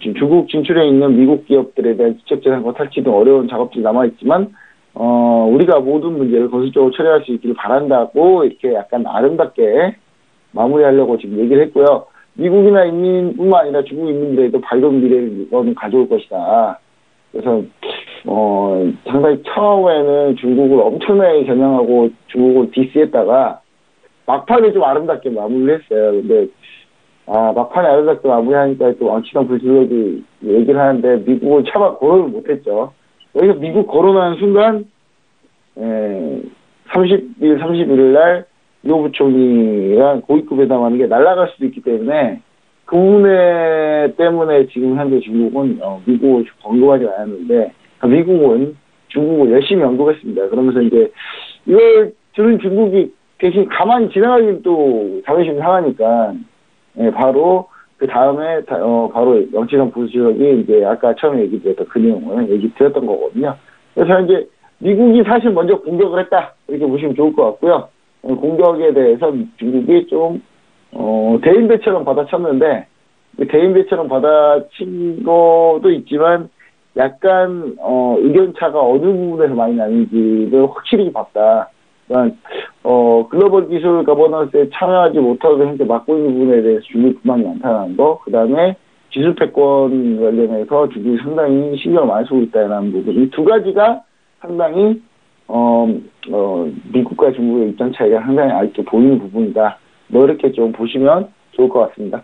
중국 진출해 있는 미국 기업들에 대한 지적재산권 탈취 등 어려운 작업들이 남아 있지만 우리가 모든 문제를 건설적으로 처리할 수 있기를 바란다고 이렇게 약간 아름답게 마무리하려고 지금 얘기를 했고요. 미국이나 인민뿐만 아니라 중국 인민들에도 밝은 미래를 가져올 것이다. 그래서 상당히 처음에는 중국을 엄청나게 겨냥하고 중국을 디스했다가 막판에 좀 아름답게 마무리를 했어요. 근데 막판에 아름답게 마무리하니까 또 왕치상 불출력이 얘기를 하는데 미국은 차마 거론을 못했죠. 여기서 미국 거론하는 순간 31일 날 유 부총리랑 고위급 회담하는 게 날아갈 수도 있기 때문에 그 부분 때문에 지금 현재 중국은 미국을 언급하지 않았는데 미국은 중국을 열심히 언급했습니다. 그러면서 이제 이걸 들은 중국이 대신 가만히 지나가긴 또 자존심이 상하니까 바로 그 다음에 바로 영치상 부수석이 이제 아까 처음에 얘기드렸던 그 내용을 얘기 드렸던 거거든요. 그래서 이제 미국이 사실 먼저 공격을 했다 이렇게 보시면 좋을 것 같고요. 공격에 대해서 중국이 좀 대인배처럼 받아쳤는데 대인배처럼 받아친 것도 있지만 약간 의견차가 어느 부분에서 많이 나는지를 확실히 봤다. 그러니까 글로벌 기술 거버넌스에 참여하지 못하고 현재 맡고 있는 부분에 대해서 중국이 불만이 많다는 거, 그 다음에 기술 패권 관련해서 중국이 상당히 신경을 많이 쓰고 있다는 부분, 이 두 가지가 상당히 미국과 중국의 입장 차이가 상당히 아직도 보이는 부분이다. 이렇게 좀 보시면 좋을 것 같습니다.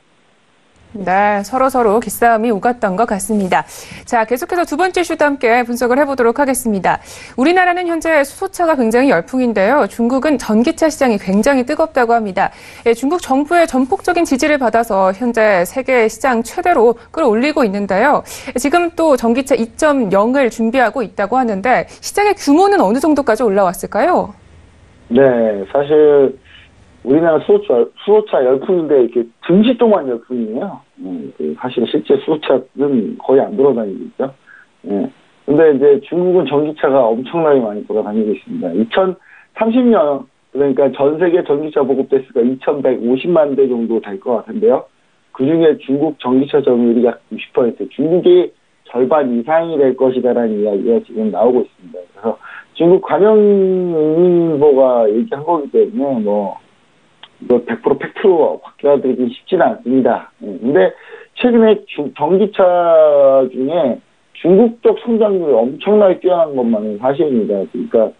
네, 서로 기싸움이 오갔던 것 같습니다. 자, 계속해서 두 번째 이슈도 함께 분석을 해보도록 하겠습니다. 우리나라는 현재 수소차가 굉장히 열풍인데요. 중국은 전기차 시장이 굉장히 뜨겁다고 합니다. 중국 정부의 전폭적인 지지를 받아서 현재 세계 시장 최대로 끌어올리고 있는데요. 지금 또 전기차 2.0을 준비하고 있다고 하는데 시장의 규모는 어느 정도까지 올라왔을까요? 네, 사실 우리나라 수소차 열풍인데 이렇게 증시 동안 열풍이에요. 사실 실제 수소차는 거의 안 돌아다니고 있죠. 근데 이제 중국은 전기차가 엄청나게 많이 돌아다니고 있습니다. 2030년 그러니까 전 세계 전기차 보급 대수가 2,150만 대 정도 될 것 같은데요. 그중에 중국 전기차 점유율이 약 60%, 중국이 절반 이상이 될 것이다라는 이야기가 지금 나오고 있습니다. 그래서 중국 관영일보가 얘기한 거기 때문에 이거 100% 팩트로 바뀌어드리긴 쉽지는 않습니다. 근데 최근에 전기차 중에 중국 쪽 성장률이 엄청나게 뛰어난 것만은 사실입니다. 그러니까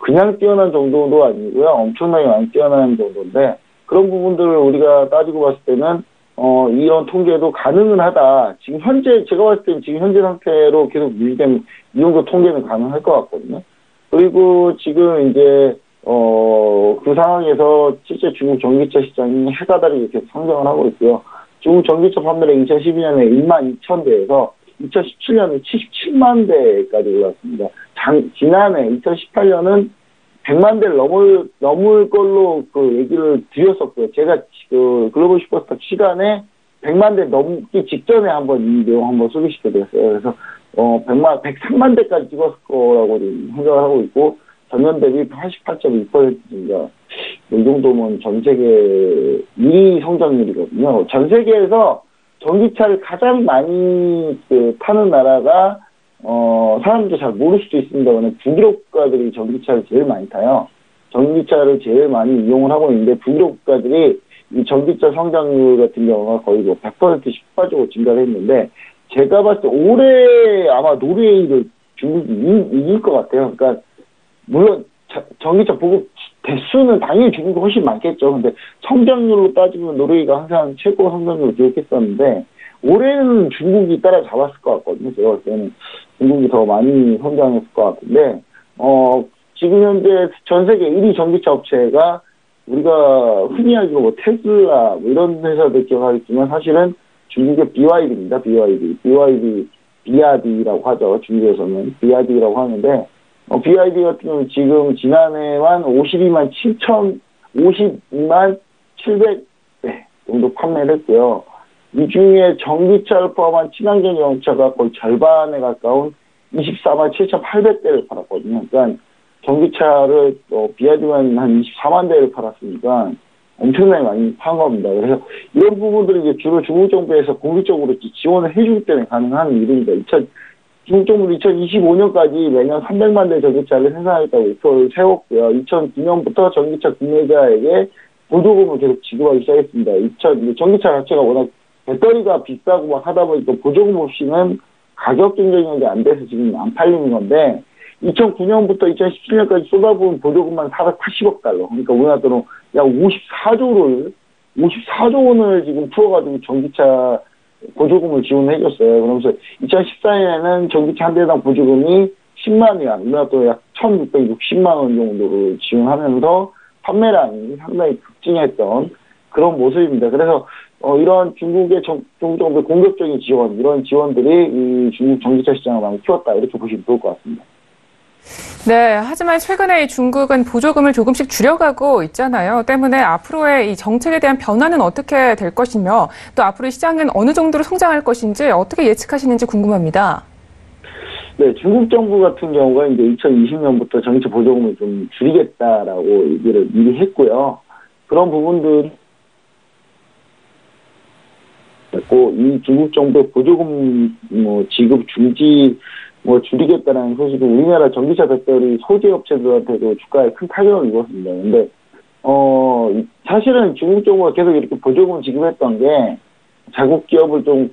그냥 뛰어난 정도도 아니고요. 엄청나게 많이 뛰어난 정도인데 그런 부분들을 우리가 따지고 봤을 때는 이런 통계도 가능은 하다. 지금 현재 제가 봤을 때는 지금 현재 상태로 계속 유지되면 이 정도 통계는 가능할 것 같거든요. 그리고 지금 이제 그 상황에서 실제 중국 전기차 시장이 해가 다르게 계속 성장을 하고 있고요. 중국 전기차 판매량 2012년에 12,000대에서 2017년에 77만 대까지 올랐습니다. 지난해 2018년은 100만 대를 넘을 걸로 그 얘기를 드렸었고요. 제가 그 글로벌 슈퍼스타 시간에 100만 대 넘기 직전에 한번 이 내용 한번 소개시켜드렸어요. 그래서 103만 대까지 찍었을 거라고 생각을 하고 있고, 전년 대비 88.2%입니다. 이 정도면 전 세계 1위 성장률이거든요. 전 세계에서 전기차를 가장 많이 타는 나라가 사람들이 잘 모를 수도 있습니다만 북유럽 국가들이 전기차를 제일 많이 타요. 전기차를 제일 많이 이용을 하고 있는데 북유럽 국가들이 이 전기차 성장률 같은 경우가 거의 100%씩 빠지고 증가를 했는데, 제가 봤을 때 올해 아마 노르웨이를 중국이 이길 것 같아요. 그러니까 물론 전기차 보급 대수는 당연히 중국이 훨씬 많겠죠. 근데 성장률로 따지면 노르웨이가 항상 최고 성장률을 기록했었는데 올해는 중국이 따라잡았을 것 같거든요. 제가 볼 때는 중국이 더 많이 성장했을 것 같은데 지금 현재 전 세계 1위 전기차 업체가 우리가 흔히 알기로 뭐 테슬라 뭐 이런 회사들 기억하겠지만 사실은 중국의 BYD입니다. BYD라고 하죠. 중국에서는 BYD라고 하는데 BYD 같은 경우는 지금 지난해만 52만 700대 정도 판매를 했고요. 이 중에 전기차를 포함한 친환경 자동차가 거의 절반에 가까운 24만 7,800대를 팔았거든요. 그러니까 전기차를 BYD만 한 24만 대를 팔았으니까 엄청나게 많이 판 겁니다. 그래서 이런 부분들은 이제 주로 중국 정부에서 공식적으로 지원을 해주기 때문에 가능한 일입니다. 중국 정부는 2025년까지 매년 300만 대 전기차를 생산하겠다고 목표를 세웠고요. 2009년부터 전기차 구매자에게 보조금을 계속 지급하기 시작했습니다. 전기차 자체가 워낙 배터리가 비싸고 막 하다 보니까 보조금 없이는 가격 경쟁력이 안 돼서 지금 안 팔리는 건데, 2009년부터 2017년까지 쏟아부은 보조금만 480억 달러. 그러니까 우리나라 돈으로 약 54조 원을 지금 풀어가지고 전기차 보조금을 지원해줬어요. 그러면서 2014년에는 전기차 한 대당 보조금이 10만 위안, 우리나라 돈 약 1,660만 원 정도를 지원하면서 판매량이 상당히 급증했던 그런 모습입니다. 그래서 이런 중국 정부의 공격적인 지원, 이런 지원들이 이 중국 전기차 시장을 많이 키웠다, 이렇게 보시면 좋을 것 같습니다. 네, 하지만 최근에 이 중국은 보조금을 조금씩 줄여가고 있잖아요. 때문에 앞으로의 이 정책에 대한 변화는 어떻게 될 것이며, 또 앞으로 시장은 어느 정도로 성장할 것인지 어떻게 예측하시는지 궁금합니다. 네, 중국 정부 같은 경우가 이제 2020년부터 전기차 보조금을 좀 줄이겠다라고 얘기를 미리 했고요. 그런 부분들 있고, 이 중국 정부의 보조금 지급 중지 줄이겠다는 소식은 우리나라 전기차 배터리 소재 업체들한테도 주가에 큰 타격을 입었습니다. 근데 사실은 중국 정부가 계속 이렇게 보조금을 지급했던 게 가국 기업들의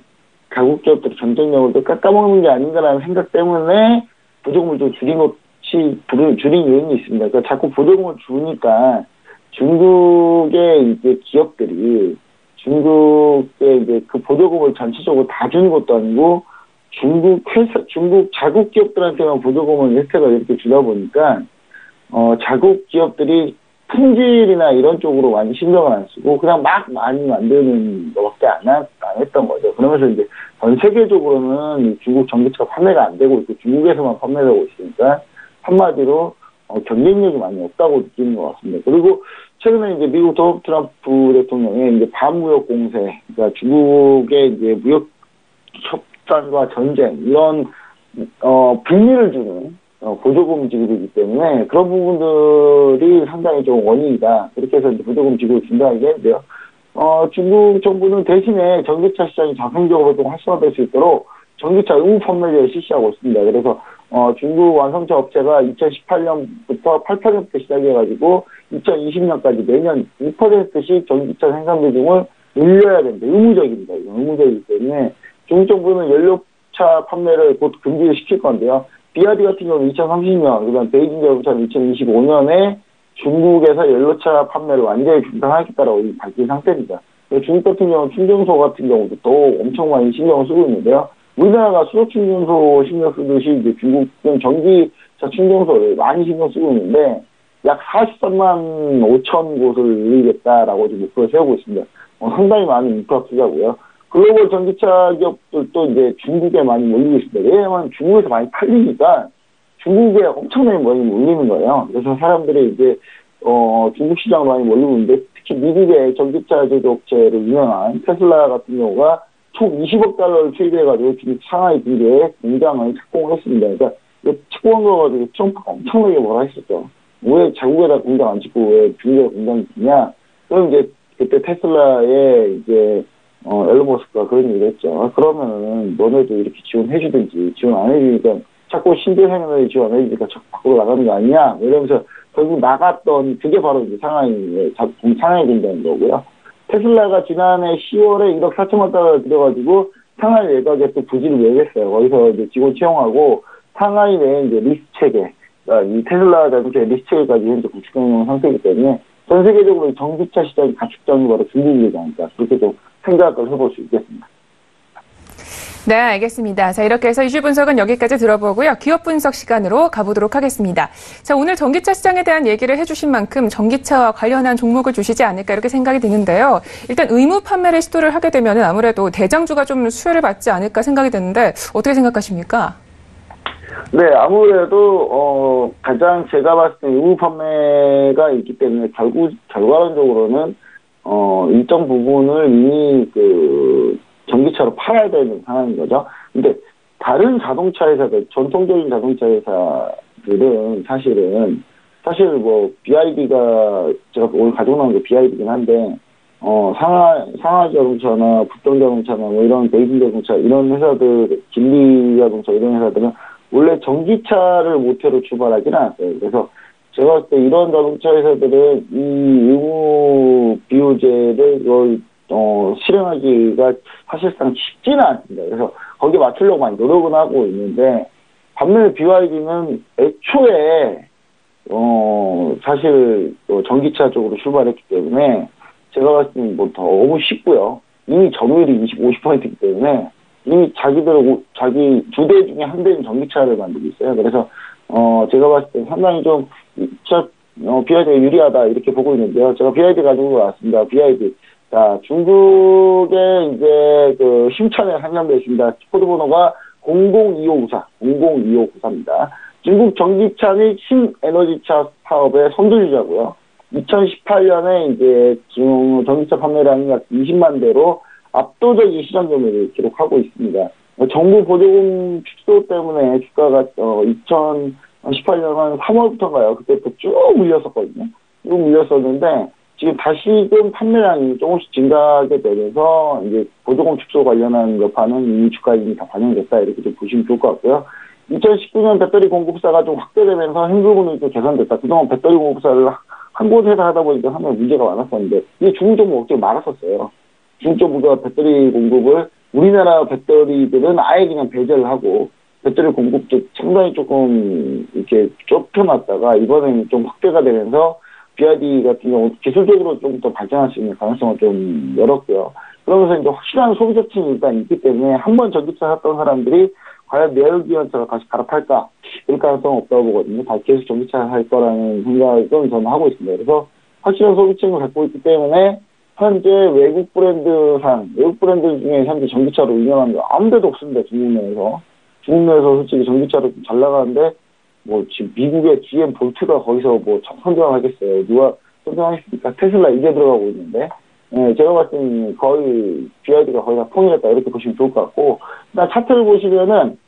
경쟁력을 또 깎아먹는 게 아닌가라는 생각 때문에 보조금을 좀 줄인 요인이 있습니다. 그러니까 자꾸 보조금을 주니까 중국의 이제 기업들이 중국의 이제 그 보조금을 전체적으로 다 주는 것도 아니고 중국 자국 기업들한테만 보조금을 혜택을 이렇게 주다 보니까 자국 기업들이 품질이나 이런 쪽으로 많이 신경을 안 쓰고 그냥 막 많이 만드는 것밖에 안 했던 거죠. 그러면서 이제 전 세계적으로는 중국 전기차가 판매가 안 되고 있고 중국에서만 판매되고 있으니까 한마디로 경쟁력이 많이 없다고 느끼는 것 같습니다. 그리고 최근에 이제 미국 도널드 트럼프 대통령의 이제 반무역 공세, 그러니까 중국의 이제 무역 협상과 전쟁, 이런 불리를 주는 보조금 지급이기 때문에 그런 부분들이 상당히 좀 원인이다. 그렇게 해서 이제 보조금 지급을 준다는 게 있는데요. 중국 정부는 대신에 전기차 시장이 자생적으로 좀 활성화될 수 있도록 전기차 의무 판매제를 실시하고 있습니다. 그래서 중국 완성차 업체가 2018년부터 8% 시작해가지고 2020년까지 매년 2%씩 전기차 생산 비중을 늘려야 됩니다. 의무적입니다. 이건 의무적이기 때문에 중국 정부는 연료차 판매를 곧 금지를 시킬 건데요. BYD 같은 경우는 2030년, 그다음 베이징 자동차는 2025년에 중국에서 연료차 판매를 완전히 중단하겠다라고 밝힌 상태입니다. 중국 같은 경우는 충전소 같은 경우도 또 엄청 많이 신경을 쓰고 있는데요. 우리나라가 수소 충전소 신경 쓰듯이 이제 중국은 전기차 충전소를 많이 신경 쓰고 있는데 약 43만 5천 곳을 늘리겠다라고 지금 목표를 세우고 있습니다. 상당히 많은 인프라 투자고요. 글로벌 전기차 기업들도 이제 중국에 많이 몰리고 있습니다. 왜냐하면 중국에서 많이 팔리니까 중국에 엄청나게 많이 몰리는 거예요. 그래서 사람들이 이제 중국 시장으로 많이 몰리고 있는데, 특히 미국의 전기차 제조업체로 유명한 테슬라 같은 경우가 총 20억 달러를 투입해가지고 중국 상하이 빙계에 공장을 착공을 했습니다. 그러니까 착공한 거 가지고 트럼프가 엄청나게 뭐라 했었죠. 왜 자국에다 공장 안 짓고 왜 빙계에 공장 짓냐? 그럼 이제 그때 테슬라의 이제 앨런 머스크가 그런 얘기를 했죠. 그러면은 너네도 이렇게 지원해주든지 지원 안 해주니까 자꾸 신재생에너지 지원 안 해주니까 자꾸 밖으로 나가는 거 아니냐? 이러면서 결국 나갔던 그게 바로 이제 상하이 공장인 거고요. 테슬라가 지난해 10월에 1억 4천만 달러를 들여가지고 상하이 외곽에 또 부지를 매겼어요. 거기서 이제 직원 채용하고 상하이 내에 이제 리스 체계, 그러니까 이 테슬라 자동차의 리스 체계까지 현재 구축해 상태이기 때문에 전 세계적으로 전기차 시장이 가축장이 바로 중국이지 않을까 그렇게 좀 생각을 해볼 수 있겠습니다. 네, 알겠습니다. 자, 이렇게 해서 이슈 분석은 여기까지 들어보고요. 기업 분석 시간으로 가보도록 하겠습니다. 자, 오늘 전기차 시장에 대한 얘기를 해주신 만큼 전기차와 관련한 종목을 주시지 않을까 이렇게 생각이 드는데요. 일단 의무 판매를 시도를 하게 되면 아무래도 대장주가 좀 수혜를 받지 않을까 생각이 드는데 어떻게 생각하십니까? 네, 아무래도 가장 제가 봤을 때 의무 판매가 있기 때문에 결과론적으로는 일정 부분을 이미 전기차로 팔아야 되는 상황인 거죠. 근데 다른 자동차 회사들, 전통적인 자동차 회사들은 사실 뭐 BYD가 제가 오늘 가지고 나온 게 BYD긴 한데 상하 자동차나 북동 자동차나 뭐 이런 베이징 자동차 이런 회사들, 길리 자동차 이런 회사들은 원래 전기차를 모태로 출발하지는 않았어요. 그래서 제가 봤을 때 이런 자동차 회사들은 이 의무 비효제를 실행하기가 사실상 쉽지는 않습니다. 그래서 거기에 맞추려고 많이 노력은 하고 있는데, 반면에 BYD는 애초에 사실 전기차 쪽으로 출발했기 때문에 제가 봤을 때는 뭐 너무 쉽고요. 이미 점유율이 50%이기 때문에 이미 자기 2대 중에 한 대는 전기차를 만들고 있어요. 그래서 제가 봤을 때 상당히 좀 BYD가 유리하다 이렇게 보고 있는데요. 제가 BYD 가지고 왔습니다. BYD. 자, 중국에 이제 심천에 상장되어 있습니다. 코드번호가 002594입니다. 중국 전기차 및 신에너지차 사업의 선두주자고요. 2018년에 이제 전기차 판매량이 약 20만 대로 압도적인 시장 점유율을 기록하고 있습니다. 정부 보조금 축소 때문에 주가가 2018년 3월부터인가요? 그때부터 쭉 밀렸었거든요. 쭉 밀렸었는데 지금 다시금 판매량이 조금씩 증가하게 되면서 이제 보조금 축소 관련한 여파는 이미 주가에 이미 다 반영됐다 이렇게 좀 보시면 좋을 것 같고요. 2019년 배터리 공급사가 좀 확대되면서 현금분이 좀 개선됐다. 그동안 배터리 공급사를 한 곳에서 하다 보니까 상당히 문제가 많았었는데 이게 중국 정부가 어떻게 말았었어요. 중국 정부가 배터리 공급을 우리나라 배터리들은 아예 그냥 배제를 하고 배터리 공급도 상당히 조금 이렇게 좁혀놨다가 이번에는 좀 확대가 되면서 BYD 같은 경우 기술적으로 좀 더 발전할 수 있는 가능성을 좀 열었고요. 그러면서 이제 확실한 소비자층이 일단 있기 때문에 한번 전기차 샀던 사람들이 과연 내연기관차로 다시 갈아탈까? 그럴 가능성은 없다고 보거든요. 다시 계속 전기차 살 거라는 생각은 저는 하고 있습니다. 그래서 확실한 소비층을 갖고 있기 때문에 현재 외국 브랜드 중에 현재 전기차로 운영하는 거 아무 데도 없습니다. 중국 내에서 솔직히 전기차로 잘 나가는데 뭐 지금 미국의 GM 볼트가 거기서 뭐 선정하겠어요. 누가 선정하겠습니까? 테슬라 이제 들어가고 있는데 제가 봤을 때는 거의 BYD가 거의 다 통일했다 이렇게 보시면 좋을 것 같고 일단 차트를 보시면은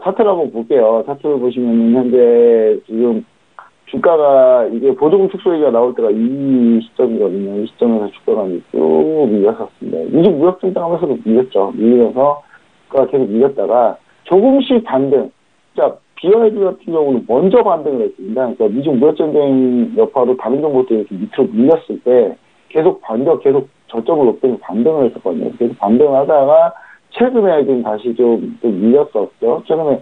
차트를 한번 볼게요. 차트를 보시면은 현재 지금 주가가 이게 보조금 축소 얘기가 나올 때가 이 시점이거든요. 이 시점에서 주가가 쭉 밀렸었습니다. 미국 무역 증강하면서도 밀렸죠. 밀려서 주가가 계속 밀렸다가 조금씩 반등. 자, BYD 같은 경우는 먼저 반등을 했습니다. 그러니까 미중 무역전쟁 여파로 다른 정보들이 이렇게 밑으로 밀렸을 때 계속 저점을 높여서 반등을 했었거든요. 계속 반등을 하다가 최근에 지금 다시 좀 밀렸었죠. 최근에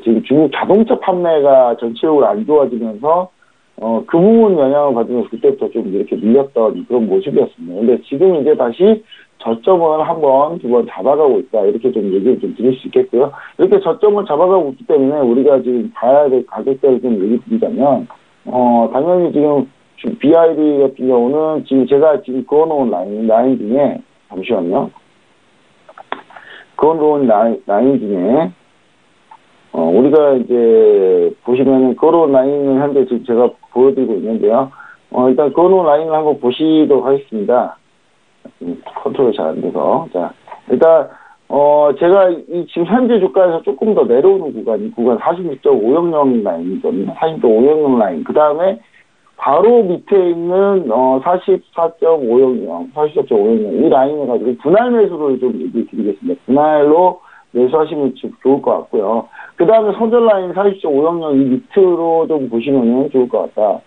지금 중국 자동차 판매가 전체적으로 안 좋아지면서 그 부분 영향을 받으면서 그때부터 좀 이렇게 밀렸던 그런 모습이었습니다. 근데 지금 이제 다시 저점을 한 번, 두 번 잡아가고 있다. 이렇게 좀 얘기를 좀 드릴 수 있겠고요. 이렇게 저점을 잡아가고 있기 때문에 우리가 지금 봐야 될 가격대를 좀 얘기 드리자면, 당연히 지금 BYD 같은 경우는 제가 그어놓은 라인 중에, 잠시만요. 그어놓은 라인 중에, 우리가 이제 보시면은 거론 라인을 현재 지금 제가 보여드리고 있는데요. 일단 거론 라인을 한번 보시도록 하겠습니다. 컨트롤이 잘 안 돼서. 자, 일단, 제가 이 지금 현재 주가에서 조금 더 내려오는 구간 46.500 라인이거든요. 46.500 라인. 그 다음에 바로 밑에 있는 44.500, 44.500 이 라인을 가지고 분할 매수를 좀 얘기 드리겠습니다. 분할로 매수하시면 좋을 것 같고요. 그 다음에 손절 라인 40.500 이 밑으로 좀 보시면 좋을 것 같다.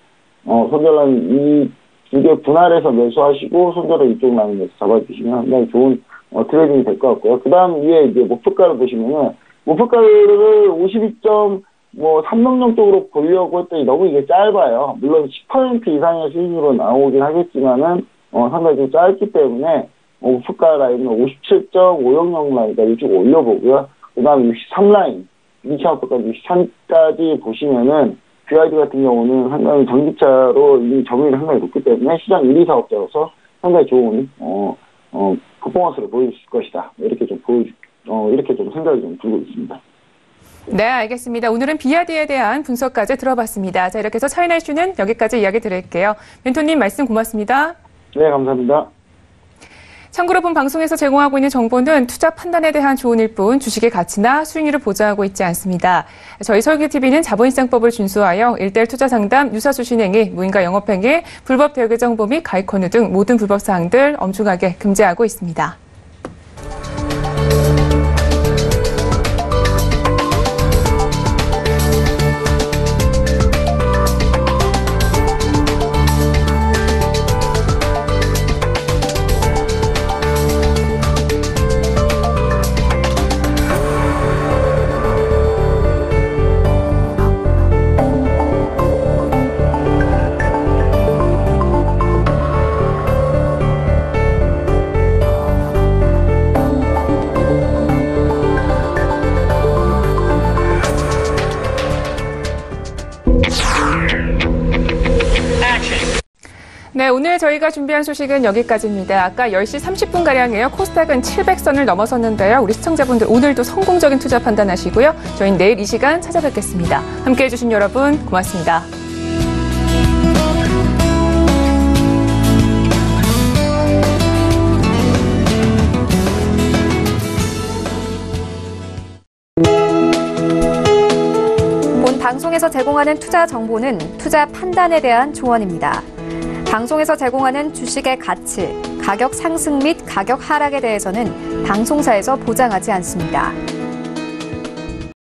손절 라인 이 두 개 분할해서 매수하시고 손절을 이쪽 라인에서 잡아주시면 상당히 좋은 트레이딩이 될 것 같고요. 그 다음 위에 이제 목표가를 보시면은 목표가를 52.300 쪽으로 보려고 했더니 너무 이게 짧아요. 물론 10% 이상의 수익률로 나오긴 하겠지만은 상당히 좀 짧기 때문에 목표가 라인은 57.500 라인까지 쭉 올려보고요. 그 다음 63라인, 2차 목표까지 63까지 보시면은 BYD 같은 경우는 상당히 전기차로 이미 점유율이 상당히 높기 때문에 시장 1위 사업자로서 상당히 좋은 퍼포먼스를 보여줄 것이다. 이렇게 좀 이렇게 좀 생각이 좀 들고 있습니다. 네, 알겠습니다. 오늘은 BYD에 대한 분석까지 들어봤습니다. 자, 이렇게 해서 차이나 이슈는 여기까지 이야기 드릴게요. 멘토님 말씀 고맙습니다. 네, 감사합니다. 참고로 본 방송에서 제공하고 있는 정보는 투자 판단에 대한 조언일 뿐 주식의 가치나 수익률을 보장하고 있지 않습니다. 저희 설계TV는 자본시장법을 준수하여 1:1 투자 상담, 유사수 신행위, 무인가 영업행위, 불법 대외 정보 및 가입 권유 등 모든 불법 사항들 엄중하게 금지하고 있습니다. 네, 오늘 저희가 준비한 소식은 여기까지입니다. 아까 10시 30분가량에요. 코스닥은 700선을 넘어섰는데요. 우리 시청자분들 오늘도 성공적인 투자 판단하시고요. 저희는 내일 이 시간 찾아뵙겠습니다. 함께해 주신 여러분 고맙습니다. 본 방송에서 제공하는 투자 정보는 투자 판단에 대한 조언입니다. 방송에서 제공하는 주식의 가치, 가격 상승 및 가격 하락에 대해서는 방송사에서 보장하지 않습니다.